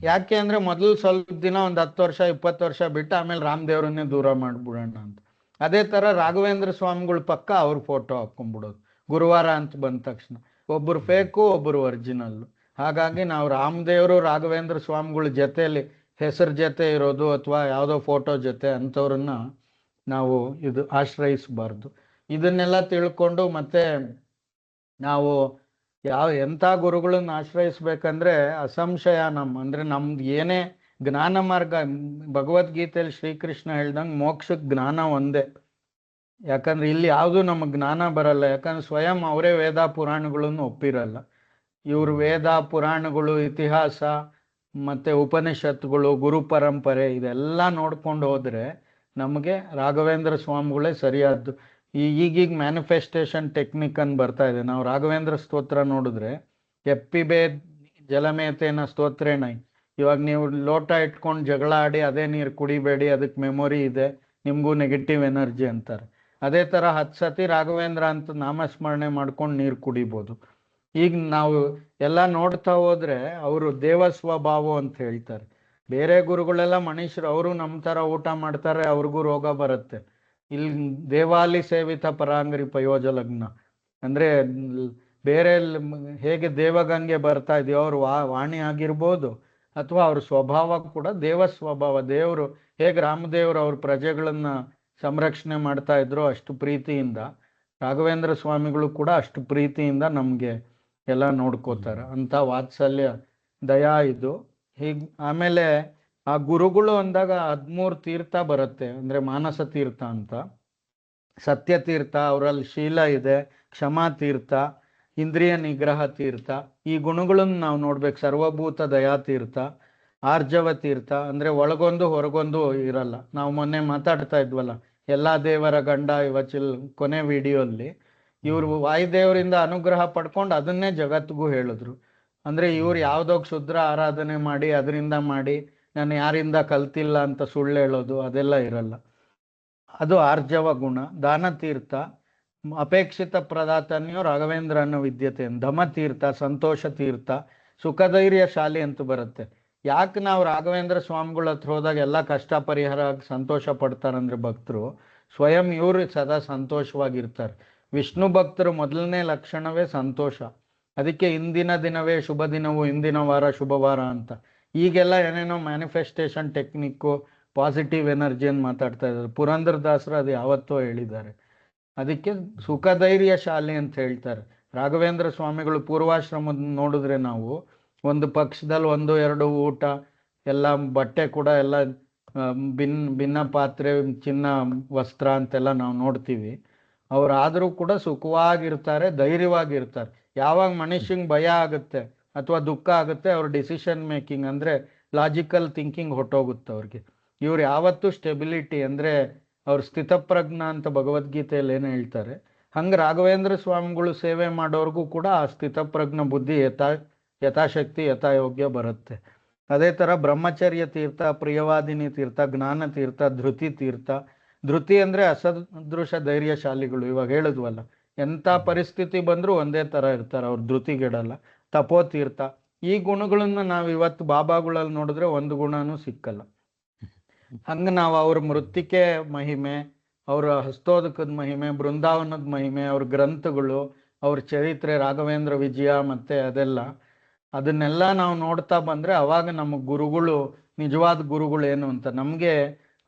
ಯಾಕೆ ಅಂದ್ರೆ ಮೊದಲು ಸ್ವಲ್ಪ ದಿನ ಒಂದು 10 ವರ್ಷ 20 ವರ್ಷ ಬಿಟ್ಟು ಆಮೇಲೆ ರಾಮದೇವ್ರನ್ನೇ ದೂರ ಮಾಡ್ಬಿಡೋಣ ಅಂತ. ಅದೇ ತರ ರಾಘವೇಂದ್ರ ಸ್ವಾಮಿಗಳ ಪಕ್ಕ ಅವ್ರ ಫೋಟೋ ಹಾಕೊಂಡ್ಬಿಡೋದು ಗುರುವಾರ ಅಂತ ಬಂದ ತಕ್ಷಣ. ಒಬ್ಬರು ಫೇಕು, ಒಬ್ಬರು ಒರಿಜಿನಲ್. ಹಾಗಾಗಿ ನಾವು ರಾಮದೇವರು ರಾಘವೇಂದ್ರ ಸ್ವಾಮಿಗಳ ಜೊತೆಯಲ್ಲಿ ಹೆಸರು ಜೊತೆ ಇರೋದು ಅಥವಾ ಯಾವುದೋ ಫೋಟೋ ಜೊತೆ ಅಂಥವ್ರನ್ನ ನಾವು ಇದು ಆಶ್ರಯಿಸಬಾರ್ದು. ಇದನ್ನೆಲ್ಲ ತಿಳ್ಕೊಂಡು ಮತ್ತೆ ನಾವು ಎಂಥ ಗುರುಗಳನ್ನ ಆಶ್ರಯಿಸ್ಬೇಕಂದ್ರೆ ಅಸಂಶಯ ಅಂದ್ರೆ ನಮ್ದು ಏನೇ ಜ್ಞಾನ ಮಾರ್ಗ, ಭಗವದ್ಗೀತೆಯಲ್ಲಿ ಶ್ರೀಕೃಷ್ಣ ಹೇಳ್ದಂಗೆ ಮೋಕ್ಷಕ್ಕೆ ಜ್ಞಾನ ಒಂದೇ. ಯಾಕಂದ್ರೆ ಇಲ್ಲಿ ಯಾವುದು ನಮಗೆ ಜ್ಞಾನ ಬರಲ್ಲ, ಯಾಕಂದ್ರೆ ಸ್ವಯಂ ಅವರೇ ವೇದ ಪುರಾಣಗಳನ್ನು ಒಪ್ಪಿರಲ್ಲ. ಇವರು ವೇದ ಪುರಾಣಗಳು, ಇತಿಹಾಸ ಮತ್ತೆ ಉಪನಿಷತ್ತುಗಳು, ಗುರು ಪರಂಪರೆ ಇದೆಲ್ಲ ನೋಡ್ಕೊಂಡು ಹೋದ್ರೆ ನಮಗೆ ರಾಘವೇಂದ್ರ ಸ್ವಾಮಿಗಳೇ ಸರಿಯಾದ್ದು. ಈಗೀಗ ಮ್ಯಾನಿಫೆಸ್ಟೇಷನ್ ಟೆಕ್ನಿಕ್ ಅನ್ನು ಬರ್ತಾ ಇದೆ. ನಾವು ರಾಘವೇಂದ್ರ ಸ್ತೋತ್ರ ನೋಡಿದ್ರೆ ಎಪ್ಪಿಬೇ ಜಲಮೇತೇನ ಸ್ತೋತ್ರೇಣ, ಇವಾಗ ನೀವು ಲೋಟ ಇಟ್ಕೊಂಡು ಜಗಳ ಆಡಿ ಅದೇ ನೀರು ಕುಡಿಬೇಡಿ, ಅದಕ್ಕೆ ಮೆಮೊರಿ ಇದೆ, ನಿಮಗೂ ನೆಗೆಟಿವ್ ಎನರ್ಜಿ ಅಂತಾರೆ. ಅದೇ ಥರ 10 ಸತಿ ರಾಘವೇಂದ್ರ ಅಂತ ನಾಮಸ್ಮರಣೆ ಮಾಡ್ಕೊಂಡು ನೀರು ಕುಡಿಬೋದು. ಈಗ ನಾವು ಎಲ್ಲ ನೋಡ್ತಾ ಹೋದ್ರೆ ಅವರು ದೇವ ಸ್ವಭಾವ ಅಂತ ಹೇಳ್ತಾರೆ. ಬೇರೆ ಗುರುಗಳೆಲ್ಲ ಮನುಷ್ಯರು, ಅವರು ನಮ್ಮ ಥರ ಊಟ ಮಾಡ್ತಾರೆ, ಅವ್ರಿಗೂ ರೋಗ ಬರುತ್ತೆ. ಇಲ್ಲಿ ದೇವಾಲಿ ಸೇವಿತ ಪರಾಂಗರಿ ಪಯೋಜಲಗ್ನ ಅಂದ್ರೆ ಬೇರೆ ಹೇಗೆ ದೇವಗಂಗೆ ಬರ್ತಾ ಇದೆಯೋ ಅವ್ರ ವಾಣಿ ಆಗಿರ್ಬೋದು ಅಥವಾ ಅವ್ರ ಸ್ವಭಾವ ಕೂಡ ದೇವ ಸ್ವಭಾವ. ದೇವರು ಹೇಗೆ ರಾಮದೇವರು ಅವ್ರ ಪ್ರಜೆಗಳನ್ನ ಸಂರಕ್ಷಣೆ ಮಾಡ್ತಾ ಇದ್ರು ಅಷ್ಟು ಪ್ರೀತಿಯಿಂದ ರಾಘವೇಂದ್ರ ಸ್ವಾಮಿಗಳು ಕೂಡ ಅಷ್ಟು ಪ್ರೀತಿಯಿಂದ ನಮ್ಗೆ ಎಲ್ಲ ನೋಡ್ಕೋತಾರೆ ಅಂತ ವಾತ್ಸಲ್ಯ ದಯಾ ಇದು. ಹೀಗೆ ಆಮೇಲೆ ಆ ಗುರುಗಳು ಅಂದಾಗ 13 ತೀರ್ಥ ಬರುತ್ತೆ. ಅಂದ್ರೆ ಮಾನಸ ತೀರ್ಥ ಅಂತ, ಸತ್ಯ ತೀರ್ಥ, ಅವರಲ್ಲಿ ಶೀಲ ಇದೆ, ಕ್ಷಮಾ ತೀರ್ಥ, ಇಂದ್ರಿಯ ನಿಗ್ರಹ ತೀರ್ಥ, ಈ ಗುಣಗಳನ್ನು ನಾವು ನೋಡ್ಬೇಕು. ಸರ್ವಭೂತ ದಯಾ ತೀರ್ಥ, ಆರ್ಜವ ತೀರ್ಥ, ಅಂದ್ರೆ ಒಳಗೊಂದು ಹೊರಗೊಂದು ಇರಲ್ಲ. ನಾವು ಮೊನ್ನೆ ಮಾತಾಡ್ತಾ ಇದ್ವಲ್ಲ ಎಲ್ಲಾ ದೇವರ ಗಂಡ ಇವಚಿಲ್ ಕೊನೆ ವಿಡಿಯೋಲ್ಲಿ ಇವರು ವಾಯುದೇವರಿಂದ ಅನುಗ್ರಹ ಪಡ್ಕೊಂಡು ಅದನ್ನೇ ಜಗತ್ತಿಗೂ ಹೇಳಿದ್ರು. ಅಂದ್ರೆ ಇವ್ರು ಯಾವ್ದೋ ಶುದ್ರ ಆರಾಧನೆ ಮಾಡಿ ಅದರಿಂದ ಮಾಡಿ ನಾನು ಯಾರಿಂದ ಕಲ್ತಿಲ್ಲ ಅಂತ ಸುಳ್ಳು ಹೇಳೋದು ಅದೆಲ್ಲ ಇರಲ್ಲ. ಅದು ಆರ್ಜವ ಗುಣ. ದಾನ ತೀರ್ಥ, ಅಪೇಕ್ಷಿತ ಪ್ರದಾತನ್ಯೋ ರಾಘವೇಂದ್ರನ ವಿದ್ಯತೆ. ಧಮ ತೀರ್ಥ, ಸಂತೋಷ ತೀರ್ಥ, ಸುಖಧೈರ್ಯ ಶಾಲಿ ಅಂತ ಬರುತ್ತೆ. ಯಾಕೆ ನಾವು ರಾಘವೇಂದ್ರ ಸ್ವಾಮಿಗಳ ಹತ್ರ ಹೋದಾಗ ಎಲ್ಲ ಕಷ್ಟ ಪರಿಹಾರ ಸಂತೋಷ ಪಡ್ತಾರಂದ್ರೆ ಭಕ್ತರು ಸ್ವಯಂ ಇವರು ಸದಾ ಸಂತೋಷವಾಗಿರ್ತಾರೆ. ವಿಷ್ಣು ಭಕ್ತರು ಮೊದಲನೇ ಲಕ್ಷಣವೇ ಸಂತೋಷ. ಅದಕ್ಕೆ ಇಂದಿನ ದಿನವೇ ಶುಭ ದಿನವು, ಇಂದಿನ ವಾರ ಶುಭವಾರ ಅಂತ. ಈಗೆಲ್ಲ ಏನೇನೋ ಮ್ಯಾನಿಫೆಸ್ಟೇಷನ್ ಟೆಕ್ನಿಕ್ಕು, ಪಾಸಿಟಿವ್ ಎನರ್ಜಿಯನ್ನು ಮಾತಾಡ್ತಾ ಇದ್ದಾರೆ. ಪುರಂದರದಾಸರು ಅದು ಯಾವತ್ತೋ ಹೇಳಿದ್ದಾರೆ. ಅದಕ್ಕೆ ಸುಖಧೈರ್ಯ ಶಾಲೆ ಅಂತ ಹೇಳ್ತಾರೆ. ರಾಘವೇಂದ್ರ ಸ್ವಾಮಿಗಳು ಪೂರ್ವಾಶ್ರಮದ ನೋಡಿದ್ರೆ ನಾವು ಒಂದು ಪಕ್ಷದಲ್ಲಿ 1-2 ಊಟ, ಎಲ್ಲ ಬಟ್ಟೆ ಕೂಡ ಎಲ್ಲ ಭಿನ್ನ ಪಾತ್ರೆ, ಚಿನ್ನ ವಸ್ತ್ರ ಅಂತೆಲ್ಲ ನಾವು ನೋಡ್ತೀವಿ. ಅವರಾದರೂ ಕೂಡ ಸುಖವಾಗಿರ್ತಾರೆ, ಧೈರ್ಯವಾಗಿರ್ತಾರೆ. ಯಾವಾಗ ಮನುಷ್ಯಂಗೆ ಭಯ ಆಗುತ್ತೆ ಅಥವಾ ದುಃಖ ಆಗುತ್ತೆ ಅವ್ರ ಡಿಸಿಷನ್ ಮೇಕಿಂಗ್ ಅಂದ್ರೆ ಲಾಜಿಕಲ್ ಥಿಂಕಿಂಗ್ ಹೊಟ್ಟೋಗುತ್ತೆ ಅವ್ರಿಗೆ. ಇವ್ರು ಯಾವತ್ತೂ ಸ್ಟೆಬಿಲಿಟಿ ಅಂದ್ರೆ ಅವ್ರ ಸ್ಥಿತಪ್ರಜ್ಞ ಅಂತ ಭಗವದ್ಗೀತೆಯಲ್ಲಿ ಏನು ಹೇಳ್ತಾರೆ, ಹಂಗೆ ರಾಘವೇಂದ್ರ ಸ್ವಾಮಿಗಳು ಸೇವೆ ಮಾಡೋರ್ಗೂ ಕೂಡ ಆ ಸ್ಥಿತಪ್ರಜ್ಞ ಬುದ್ಧಿ ಯಥಾಶಕ್ತಿ ಯಥಾಯೋಗ್ಯ ಬರುತ್ತೆ. ಅದೇ ಥರ ಬ್ರಹ್ಮಚರ್ಯ ತೀರ್ಥ, ಪ್ರಿಯವಾದಿನಿ ತೀರ್ಥ, ಜ್ಞಾನ ತೀರ್ಥ, ಧೃತಿ ತೀರ್ಥ. ಧೃತಿ ಅಂದ್ರೆ ಅಸದೃಶ ಧೈರ್ಯಶಾಲಿಗಳು. ಇವಾಗ ಹೇಳಿದ್ವಲ್ಲ, ಎಂಥ ಪರಿಸ್ಥಿತಿ ಬಂದರೂ ಒಂದೇ ಥರ ಇರ್ತಾರೆ, ಅವ್ರು ಧೃತಿಗೆಡಲ್ಲ. ತಪೋತೀರ್ಥ. ಈ ಗುಣಗಳನ್ನ ನಾವು ಇವತ್ತು ಬಾಬಾಗಳಲ್ಲಿ ನೋಡಿದ್ರೆ ಒಂದು ಗುಣನೂ ಸಿಕ್ಕಲ್ಲ. ಹಂಗೆ ನಾವು ಅವ್ರ ಮೃತ್ತಿಕೆ ಮಹಿಮೆ, ಅವರ ಹಸ್ತೋದಕದ ಮಹಿಮೆ, ಬೃಂದಾವನದ ಮಹಿಮೆ, ಅವ್ರ ಗ್ರಂಥಗಳು, ಅವ್ರ ಚರಿತ್ರೆ, ರಾಘವೇಂದ್ರ ವಿಜಯ ಮತ್ತೆ ಅದನ್ನೆಲ್ಲ ನಾವು ನೋಡ್ತಾ ಬಂದ್ರೆ ಅವಾಗ ನಮ್ಮ ಗುರುಗಳು, ನಿಜವಾದ ಗುರುಗಳು ಏನು ಅಂತ ನಮಗೆ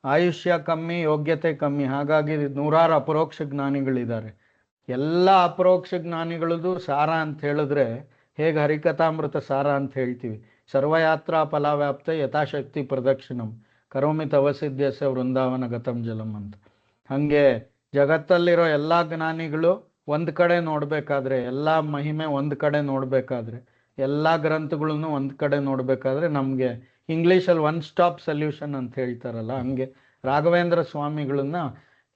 ಆಯುಷ್ಯ ಕಮ್ಮಿ, ಯೋಗ್ಯತೆ ಕಮ್ಮಿ. ಹಾಗಾಗಿ ನೂರಾರು ಅಪರೋಕ್ಷ ಜ್ಞಾನಿಗಳಿದ್ದಾರೆ. ಎಲ್ಲ ಅಪರೋಕ್ಷ ಜ್ಞಾನಿಗಳದ್ದು ಸಾರ ಅಂತ ಹೇಳಿದ್ರೆ ಹೇಗೆ ಹರಿಕಥಾಮೃತ ಸಾರ ಅಂತ ಹೇಳ್ತೀವಿ, ಸರ್ವಯಾತ್ರಾ ಫಲವ್ಯಾಪ್ತ ಯಥಾಶಕ್ತಿ ಪ್ರದಕ್ಷಿಣಂ ಕರೋಮಿ ತವ ಸಿದ್ಧಸ್ಯ ವೃಂದಾವನ ಗತಂ ಜಲಂ ಅಂತ. ಹಾಗೆ ಜಗತ್ತಲ್ಲಿರೋ ಎಲ್ಲ ಜ್ಞಾನಿಗಳು ಒಂದು ಕಡೆ ನೋಡಬೇಕಾದ್ರೆ, ಎಲ್ಲ ಮಹಿಮೆ ಒಂದು ಕಡೆ ನೋಡಬೇಕಾದ್ರೆ, ಎಲ್ಲ ಗ್ರಂಥಗಳನ್ನು ಒಂದು ಕಡೆ ನೋಡಬೇಕಾದ್ರೆ ನಮಗೆ ಇಂಗ್ಲೀಷಲ್ಲಿ ಒನ್ ಸ್ಟಾಪ್ ಸೊಲ್ಯೂಷನ್ ಅಂತ ಹೇಳ್ತಾರಲ್ಲ, ಹಂಗೆ ರಾಘವೇಂದ್ರ ಸ್ವಾಮಿಗಳನ್ನ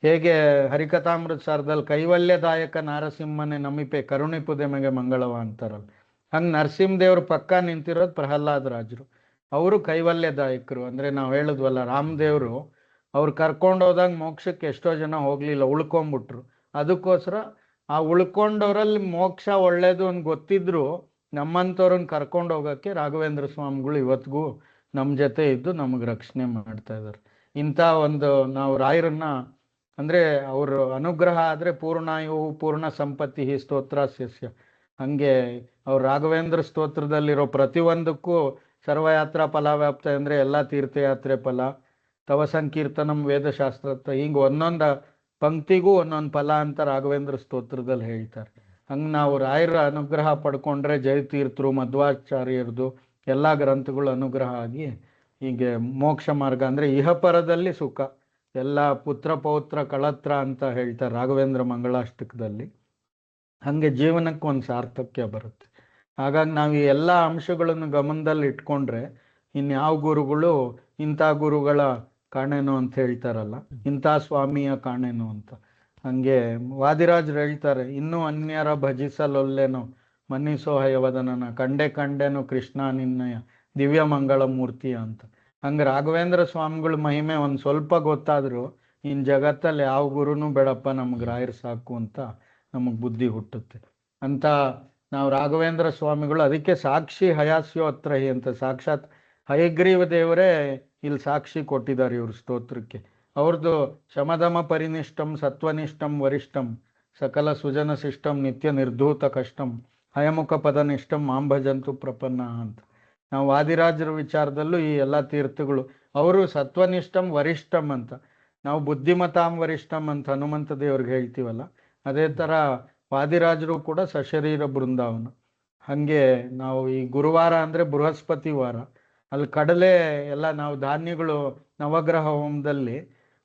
ಹೇಗೆ ಹರಿಕಥಾಮೃತ ಸಾರದಲ್ಲಿ ಕೈವಲ್ಯದಾಯಕ ನಾರಸಿಂಹನೇ ನಮಿಪೆ ಕರುಣಿಪುದೆಮೆಗೆ ಮಂಗಳವ ಅಂತಾರಲ್ಲ, ಹಂಗೆ ನರಸಿಂಹದೇವ್ರ ಪಕ್ಕ ನಿಂತಿರೋದು ಪ್ರಹ್ಲಾದ ರಾಜರು. ಅವರು ಕೈವಲ್ಯದಾಯಕರು. ಅಂದರೆ ನಾವು ಹೇಳಿದ್ವಲ್ಲ, ರಾಮದೇವರು ಅವ್ರು ಕರ್ಕೊಂಡೋದಾಗ ಮೋಕ್ಷಕ್ಕೆ ಎಷ್ಟೋ ಜನ ಹೋಗಲಿಲ್ಲ, ಉಳ್ಕೊಂಬಿಟ್ರು. ಅದಕ್ಕೋಸ್ಕರ ಆ ಉಳ್ಕೊಂಡವರಲ್ಲಿ ಮೋಕ್ಷ ಒಳ್ಳೇದು ಅಂತ ಗೊತ್ತಿದ್ರು ನಮ್ಮಂಥವ್ರನ್ನ ಕರ್ಕೊಂಡು ಹೋಗೋಕ್ಕೆ ರಾಘವೇಂದ್ರ ಸ್ವಾಮಿಗಳು ಇವತ್ತಿಗೂ ನಮ್ಮ ಜೊತೆ ಇದ್ದು ನಮಗೆ ರಕ್ಷಣೆ ಮಾಡ್ತಾ ಇದ್ದಾರೆ. ಇಂಥ ಒಂದು ನಾವು ರಾಯರನ್ನ ಅಂದರೆ ಅವರು ಅನುಗ್ರಹ ಆದರೆ ಪೂರ್ಣಾಯು ಪೂರ್ಣ ಸಂಪತ್ತಿ ಸ್ತೋತ್ರಾಸ್ಯಸ್ಯ, ಹಾಗೆ ಅವ್ರು ರಾಘವೇಂದ್ರ ಸ್ತೋತ್ರದಲ್ಲಿರೋ ಪ್ರತಿಯೊಂದಕ್ಕೂ ಸರ್ವಯಾತ್ರಾ ಫಲವ್ಯಾಪ್ತ ಅಂದರೆ ಎಲ್ಲ ತೀರ್ಥಯಾತ್ರೆ ಫಲ, ತವ ಸಂಕೀರ್ತನಂ ವೇದಶಾಸ್ತ್ರತ್ವ, ಹಿಂಗೆ ಒಂದೊಂದು ಪಂಕ್ತಿಗೂ ಒಂದೊಂದು ಫಲ ಅಂತ ರಾಘವೇಂದ್ರ ಸ್ತೋತ್ರದಲ್ಲಿ ಹೇಳ್ತಾರೆ. ಹಂಗೆ ನಾವು ರಾಯರ ಅನುಗ್ರಹ ಪಡ್ಕೊಂಡ್ರೆ ಜಯತೀರ್ಥರು ಮಧ್ವಾಚಾರ್ಯರದು ಎಲ್ಲ ಗ್ರಂಥಗಳು ಅನುಗ್ರಹ ಆಗಿ ಹೀಗೆ ಮೋಕ್ಷ ಮಾರ್ಗ ಅಂದರೆ ಇಹಪರದಲ್ಲಿ ಸುಖ, ಎಲ್ಲ ಪುತ್ರ ಪೌತ್ರ ಕಳತ್ರ ಅಂತ ಹೇಳ್ತಾರೆ ರಾಘವೇಂದ್ರ ಮಂಗಳಾಷ್ಟಕದಲ್ಲಿ. ಹಾಗೆ ಜೀವನಕ್ಕೆ ಒಂದು ಸಾರ್ಥಕ್ಯ ಬರುತ್ತೆ. ಹಾಗಾಗಿ ನಾವು ಈ ಎಲ್ಲ ಅಂಶಗಳನ್ನು ಗಮನದಲ್ಲಿ ಇಟ್ಕೊಂಡ್ರೆ ಇನ್ಯಾವ ಗುರುಗಳು ಇಂಥ ಗುರುಗಳ ಕಾಣೆನು ಅಂತ ಹೇಳ್ತಾರಲ್ಲ, ಇಂಥ ಸ್ವಾಮಿಯ ಕಾಣೆನು ಅಂತ. ಹಂಗೆ ವಾದಿರಾಜರು ಹೇಳ್ತಾರೆ, ಇನ್ನೂ ಅನ್ಯರ ಭಜಿಸಲೊಲ್ಲೆನು ಮನ್ನಿಸೋ ಹಯವದನನ ಕಂಡೆ ಕಂಡೆನು ಕೃಷ್ಣ ನಿನ್ನಯ ದಿವ್ಯ ಮಂಗಳ ಮೂರ್ತಿಯ ಅಂತ. ಹಂಗೆ ರಾಘವೇಂದ್ರ ಸ್ವಾಮಿಗಳ ಮಹಿಮೆ ಒಂದು ಸ್ವಲ್ಪ ಗೊತ್ತಾದರೂ ಇನ್ನು ಜಗತ್ತಲ್ಲಿ ಯಾವ ಗುರುನೂ ಬೇಡಪ್ಪ, ನಮ್ಗೆ ರಾಯರು ಸಾಕು ಅಂತ ನಮಗೆ ಬುದ್ಧಿ ಹುಟ್ಟುತ್ತೆ ಅಂತ. ನಾವು ರಾಘವೇಂದ್ರ ಸ್ವಾಮಿಗಳು ಅದಕ್ಕೆ ಸಾಕ್ಷಿ ಹಯಾಸ್ಯೋ ಅತ್ರಹಿ ಅಂತ, ಸಾಕ್ಷಾತ್ ಹಯಗ್ರೀವ ದೇವರೇ ಇಲ್ಲಿ ಸಾಕ್ಷಿ ಕೊಟ್ಟಿದ್ದಾರೆ ಇವ್ರ ಸ್ತೋತ್ರಕ್ಕೆ. ಅವ್ರದ್ದು ಶಮದಮ ಪರಿನಿಷ್ಠಂ ಸತ್ವನಿಷ್ಠಂ ವರಿಷ್ಠಂ ಸಕಲ ಸುಜನ ಶಿಷ್ಟಂ ನಿತ್ಯ ನಿರ್ಧೂತ ಕಷ್ಟಂ ಹಯಮುಖ ಪದನಿಷ್ಠಂ ಮಾಂಭಜಂತು ಪ್ರಪನ್ನ ಅಂತ. ನಾವು ವಾದಿರಾಜರ ವಿಚಾರದಲ್ಲೂ ಈ ಎಲ್ಲ ತೀರ್ಥಗಳು ಅವರು ಸತ್ವನಿಷ್ಠಂ ವರಿಷ್ಠಂ ಅಂತ, ನಾವು ಬುದ್ಧಿಮತಾಂ ವರಿಷ್ಠಂ ಅಂತ ಹನುಮಂತ ದೇವ್ರಿಗೆ ಹೇಳ್ತೀವಲ್ಲ, ಅದೇ ಥರ ವಾದಿರಾಜರು ಕೂಡ ಸಶರೀರ ಬೃಂದಾವನ. ಹಾಗೆ ನಾವು ಈ ಗುರುವಾರ ಅಂದರೆ ಬೃಹಸ್ಪತಿ ವಾರ, ಅಲ್ಲಿ ಕಡಲೆ ಎಲ್ಲ ನಾವು ಧಾನ್ಯಗಳು ನವಗ್ರಹ ಹೋಮದಲ್ಲಿ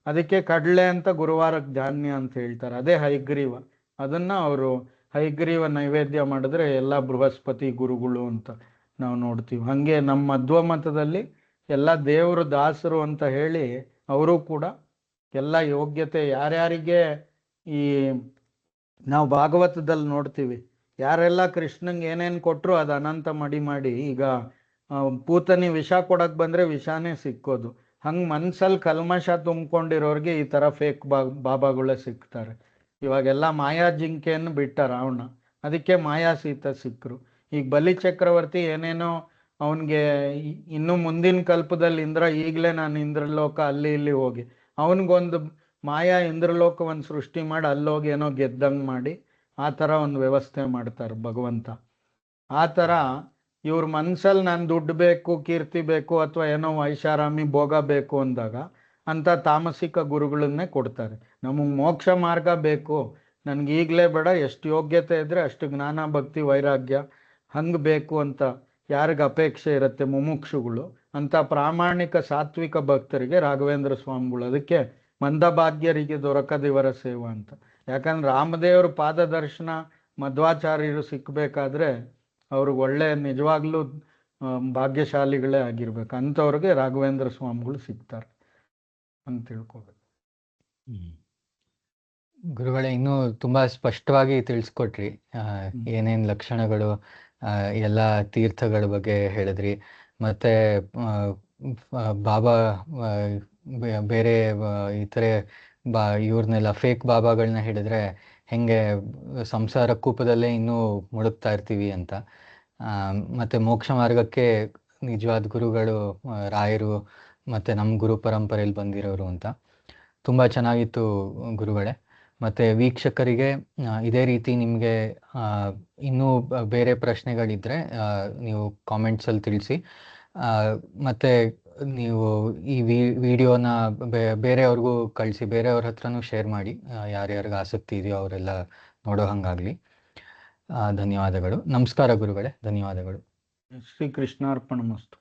ಅದಕ್ಕೆ ಕಡಲೆ ಅಂತ ಗುರುವಾರಕ್ಕೆ ಧಾನ್ಯ ಅಂತ ಹೇಳ್ತಾರೆ, ಅದೇ ಹೈಗ್ರೀವ. ಅದನ್ನು ಅವರು ಹೈಗ್ರೀವ ನೈವೇದ್ಯ ಮಾಡಿದ್ರೆ ಎಲ್ಲ ಬೃಹಸ್ಪತಿ ಗುರುಗಳು ಅಂತ ನಾವು ನೋಡ್ತೀವಿ. ಹಾಗೆ ನಮ್ಮ ಮಧ್ವ ಮತದಲ್ಲಿ ಎಲ್ಲ ದೇವರು ದಾಸರು ಅಂತ ಹೇಳಿ ಅವರು ಕೂಡ ಎಲ್ಲ ಯೋಗ್ಯತೆ ಯಾರ್ಯಾರಿಗೆ ಈ ನಾವು ಭಾಗವತದಲ್ಲಿ ನೋಡ್ತೀವಿ, ಯಾರೆಲ್ಲ ಕೃಷ್ಣಂಗೆ ಏನೇನು ಕೊಟ್ಟರು ಅದು ಅನಂತ ಮಡಿ ಮಾಡಿ, ಈಗ ಪೂತನಿ ವಿಷ ಕೊಡಕ್ಕೆ ಬಂದರೆ ವಿಷಾನೇ ಸಿಕ್ಕೋದು. ಹಂಗೆ ಮನ್ಸಲ್ಲಿ ಕಲ್ಮಶ ತುಂಬ್ಕೊಂಡಿರೋರಿಗೆ ಈ ಥರ ಫೇಕ್ ಬಾಬಾಗಳೇ ಸಿಗ್ತಾರೆ. ಇವಾಗೆಲ್ಲ ಮಾಯಾ ಜಿಂಕೆಯನ್ನು ಬಿಟ್ಟ ರಾವಣ, ಅದಕ್ಕೆ ಮಾಯಾ ಸೀತ ಸಿಕ್ಕರು. ಈಗ ಬಲಿ ಚಕ್ರವರ್ತಿ ಏನೇನೋ ಅವನಿಗೆ ಇನ್ನು ಮುಂದಿನ ಕಲ್ಪದಲ್ಲಿ ಇಂದ್ರ, ಈಗಲೇ ನಾನು ಇಂದ್ರಲೋಕ ಅಲ್ಲಿ ಇಲ್ಲಿ ಹೋಗಿ ಅವನಿಗೊಂದು ಮಾಯಾ ಇಂದ್ರಲೋಕವನ್ನು ಸೃಷ್ಟಿ ಮಾಡಿ ಅಲ್ಲೋಗಿ ಏನೋ ಗೆದ್ದಂಗೆ ಮಾಡಿ ಆ ಥರ ಒಂದು ವ್ಯವಸ್ಥೆ ಮಾಡ್ತಾರೆ ಭಗವಂತ. ಆ ಥರ ಇವ್ರ ಮನ್ಸಲ್ಲಿ ನಾನು ದುಡ್ಡು ಬೇಕು, ಕೀರ್ತಿ ಬೇಕು, ಅಥವಾ ಏನೋ ಐಷಾರಾಮಿ ಭೋಗ ಬೇಕು ಅಂದಾಗ ಅಂಥ ತಾಮಸಿಕ ಗುರುಗಳನ್ನೇ ಕೊಡ್ತಾರೆ. ನಮಗೆ ಮೋಕ್ಷ ಮಾರ್ಗ ಬೇಕು, ನನಗೆ ಈಗಲೇ ಬೇಡ, ಎಷ್ಟು ಯೋಗ್ಯತೆ ಇದ್ದರೆ ಅಷ್ಟು ಜ್ಞಾನ ಭಕ್ತಿ ವೈರಾಗ್ಯ ಹಂಗೆ ಬೇಕು ಅಂತ ಯಾರಿಗೆ ಅಪೇಕ್ಷೆ ಇರುತ್ತೆ ಮುಮುಕ್ಷುಗಳು, ಅಂಥ ಪ್ರಾಮಾಣಿಕ ಸಾತ್ವಿಕ ಭಕ್ತರಿಗೆ ರಾಘವೇಂದ್ರ ಸ್ವಾಮಿಗಳು. ಅದಕ್ಕೆ ಮಂದಭಾಗ್ಯರಿಗೆ ದೊರಕದಿವರ ಸೇವಾ ಅಂತ. ಯಾಕಂದ್ರೆ ರಾಮದೇವ್ರ ಪಾದದರ್ಶನ ಮಧ್ವಾಚಾರ್ಯರು ಸಿಕ್ಕಬೇಕಾದ್ರೆ ಅವ್ರಿಗೆ ಒಳ್ಳೆ ನಿಜವಾಗ್ಲೂ ಭಾಗ್ಯಶಾಲಿಗಳೇ ಆಗಿರ್ಬೇಕು. ಅಂಥವ್ರಿಗೆ ರಾಘವೇಂದ್ರ ಸ್ವಾಮಿಗಳು ಸಿಗ್ತಾರೆ ಅಂತ ತಿಳ್ಕೊಬೇಕು. ಗುರುಗಳೇ, ಇನ್ನೂ ತುಂಬಾ ಸ್ಪಷ್ಟವಾಗಿ ತಿಳಿಸ್ಕೊಟ್ರಿ. ಏನೇನ್ ಲಕ್ಷಣಗಳು, ಎಲ್ಲ ತೀರ್ಥಗಳ ಬಗ್ಗೆ ಹೇಳಿದ್ರಿ. ಮತ್ತೆ ಬಾಬಾ ಬೇರೆ ಇತರೆ ಇವ್ರನ್ನೆಲ್ಲ ಫೇಕ್ ಬಾಬಾಗಳನ್ನ ಹಿಡಿದ್ರೆ ಹೆಂಗೆ ಸಂಸಾರ ಕೂಪದಲ್ಲೇ ಇನ್ನೂ ಮುಳುಗ್ತಾ ಇರ್ತೀವಿ ಅಂತ. ಮತ್ತೆ ಮೋಕ್ಷ ಮಾರ್ಗಕ್ಕೆ ನಿಜವಾದ ಗುರುಗಳು ರಾಯರು ಮತ್ತೆ ನಮ್ಮ ಗುರು ಪರಂಪರೆಯಲ್ಲಿ ಬಂದಿರೋರು ಅಂತ. ತುಂಬ ಚೆನ್ನಾಗಿತ್ತು ಗುರುಗಳೇ. ಮತ್ತು ವೀಕ್ಷಕರಿಗೆ ಇದೇ ರೀತಿ ನಿಮಗೆ ಇನ್ನೂ ಬೇರೆ ಪ್ರಶ್ನೆಗಳಿದ್ದರೆ ನೀವು ಕಾಮೆಂಟ್ಸಲ್ಲಿ ತಿಳಿಸಿ. ಮತ್ತು ನೀವು ಈ ವಿಡಿಯೋನ ಬೇರೆಯವ್ರಿಗೂ ಕಳಿಸಿ, ಬೇರೆಯವ್ರ ಹತ್ರನೂ ಶೇರ್ ಮಾಡಿ. ಯಾರ್ಯಾರಿಗೆ ಆಸಕ್ತಿ ಇದೆಯೋ ಅವರೆಲ್ಲ ನೋಡೋ ಹಂಗಾಗಲಿ. ಧನ್ಯವಾದಗಳು. ನಮಸ್ಕಾರ ಗುರುಗಳೇ, ಧನ್ಯವಾದಗಳು. ಶ್ರೀ ಕೃಷ್ಣಾರ್ಪಣಮಸ್ತು.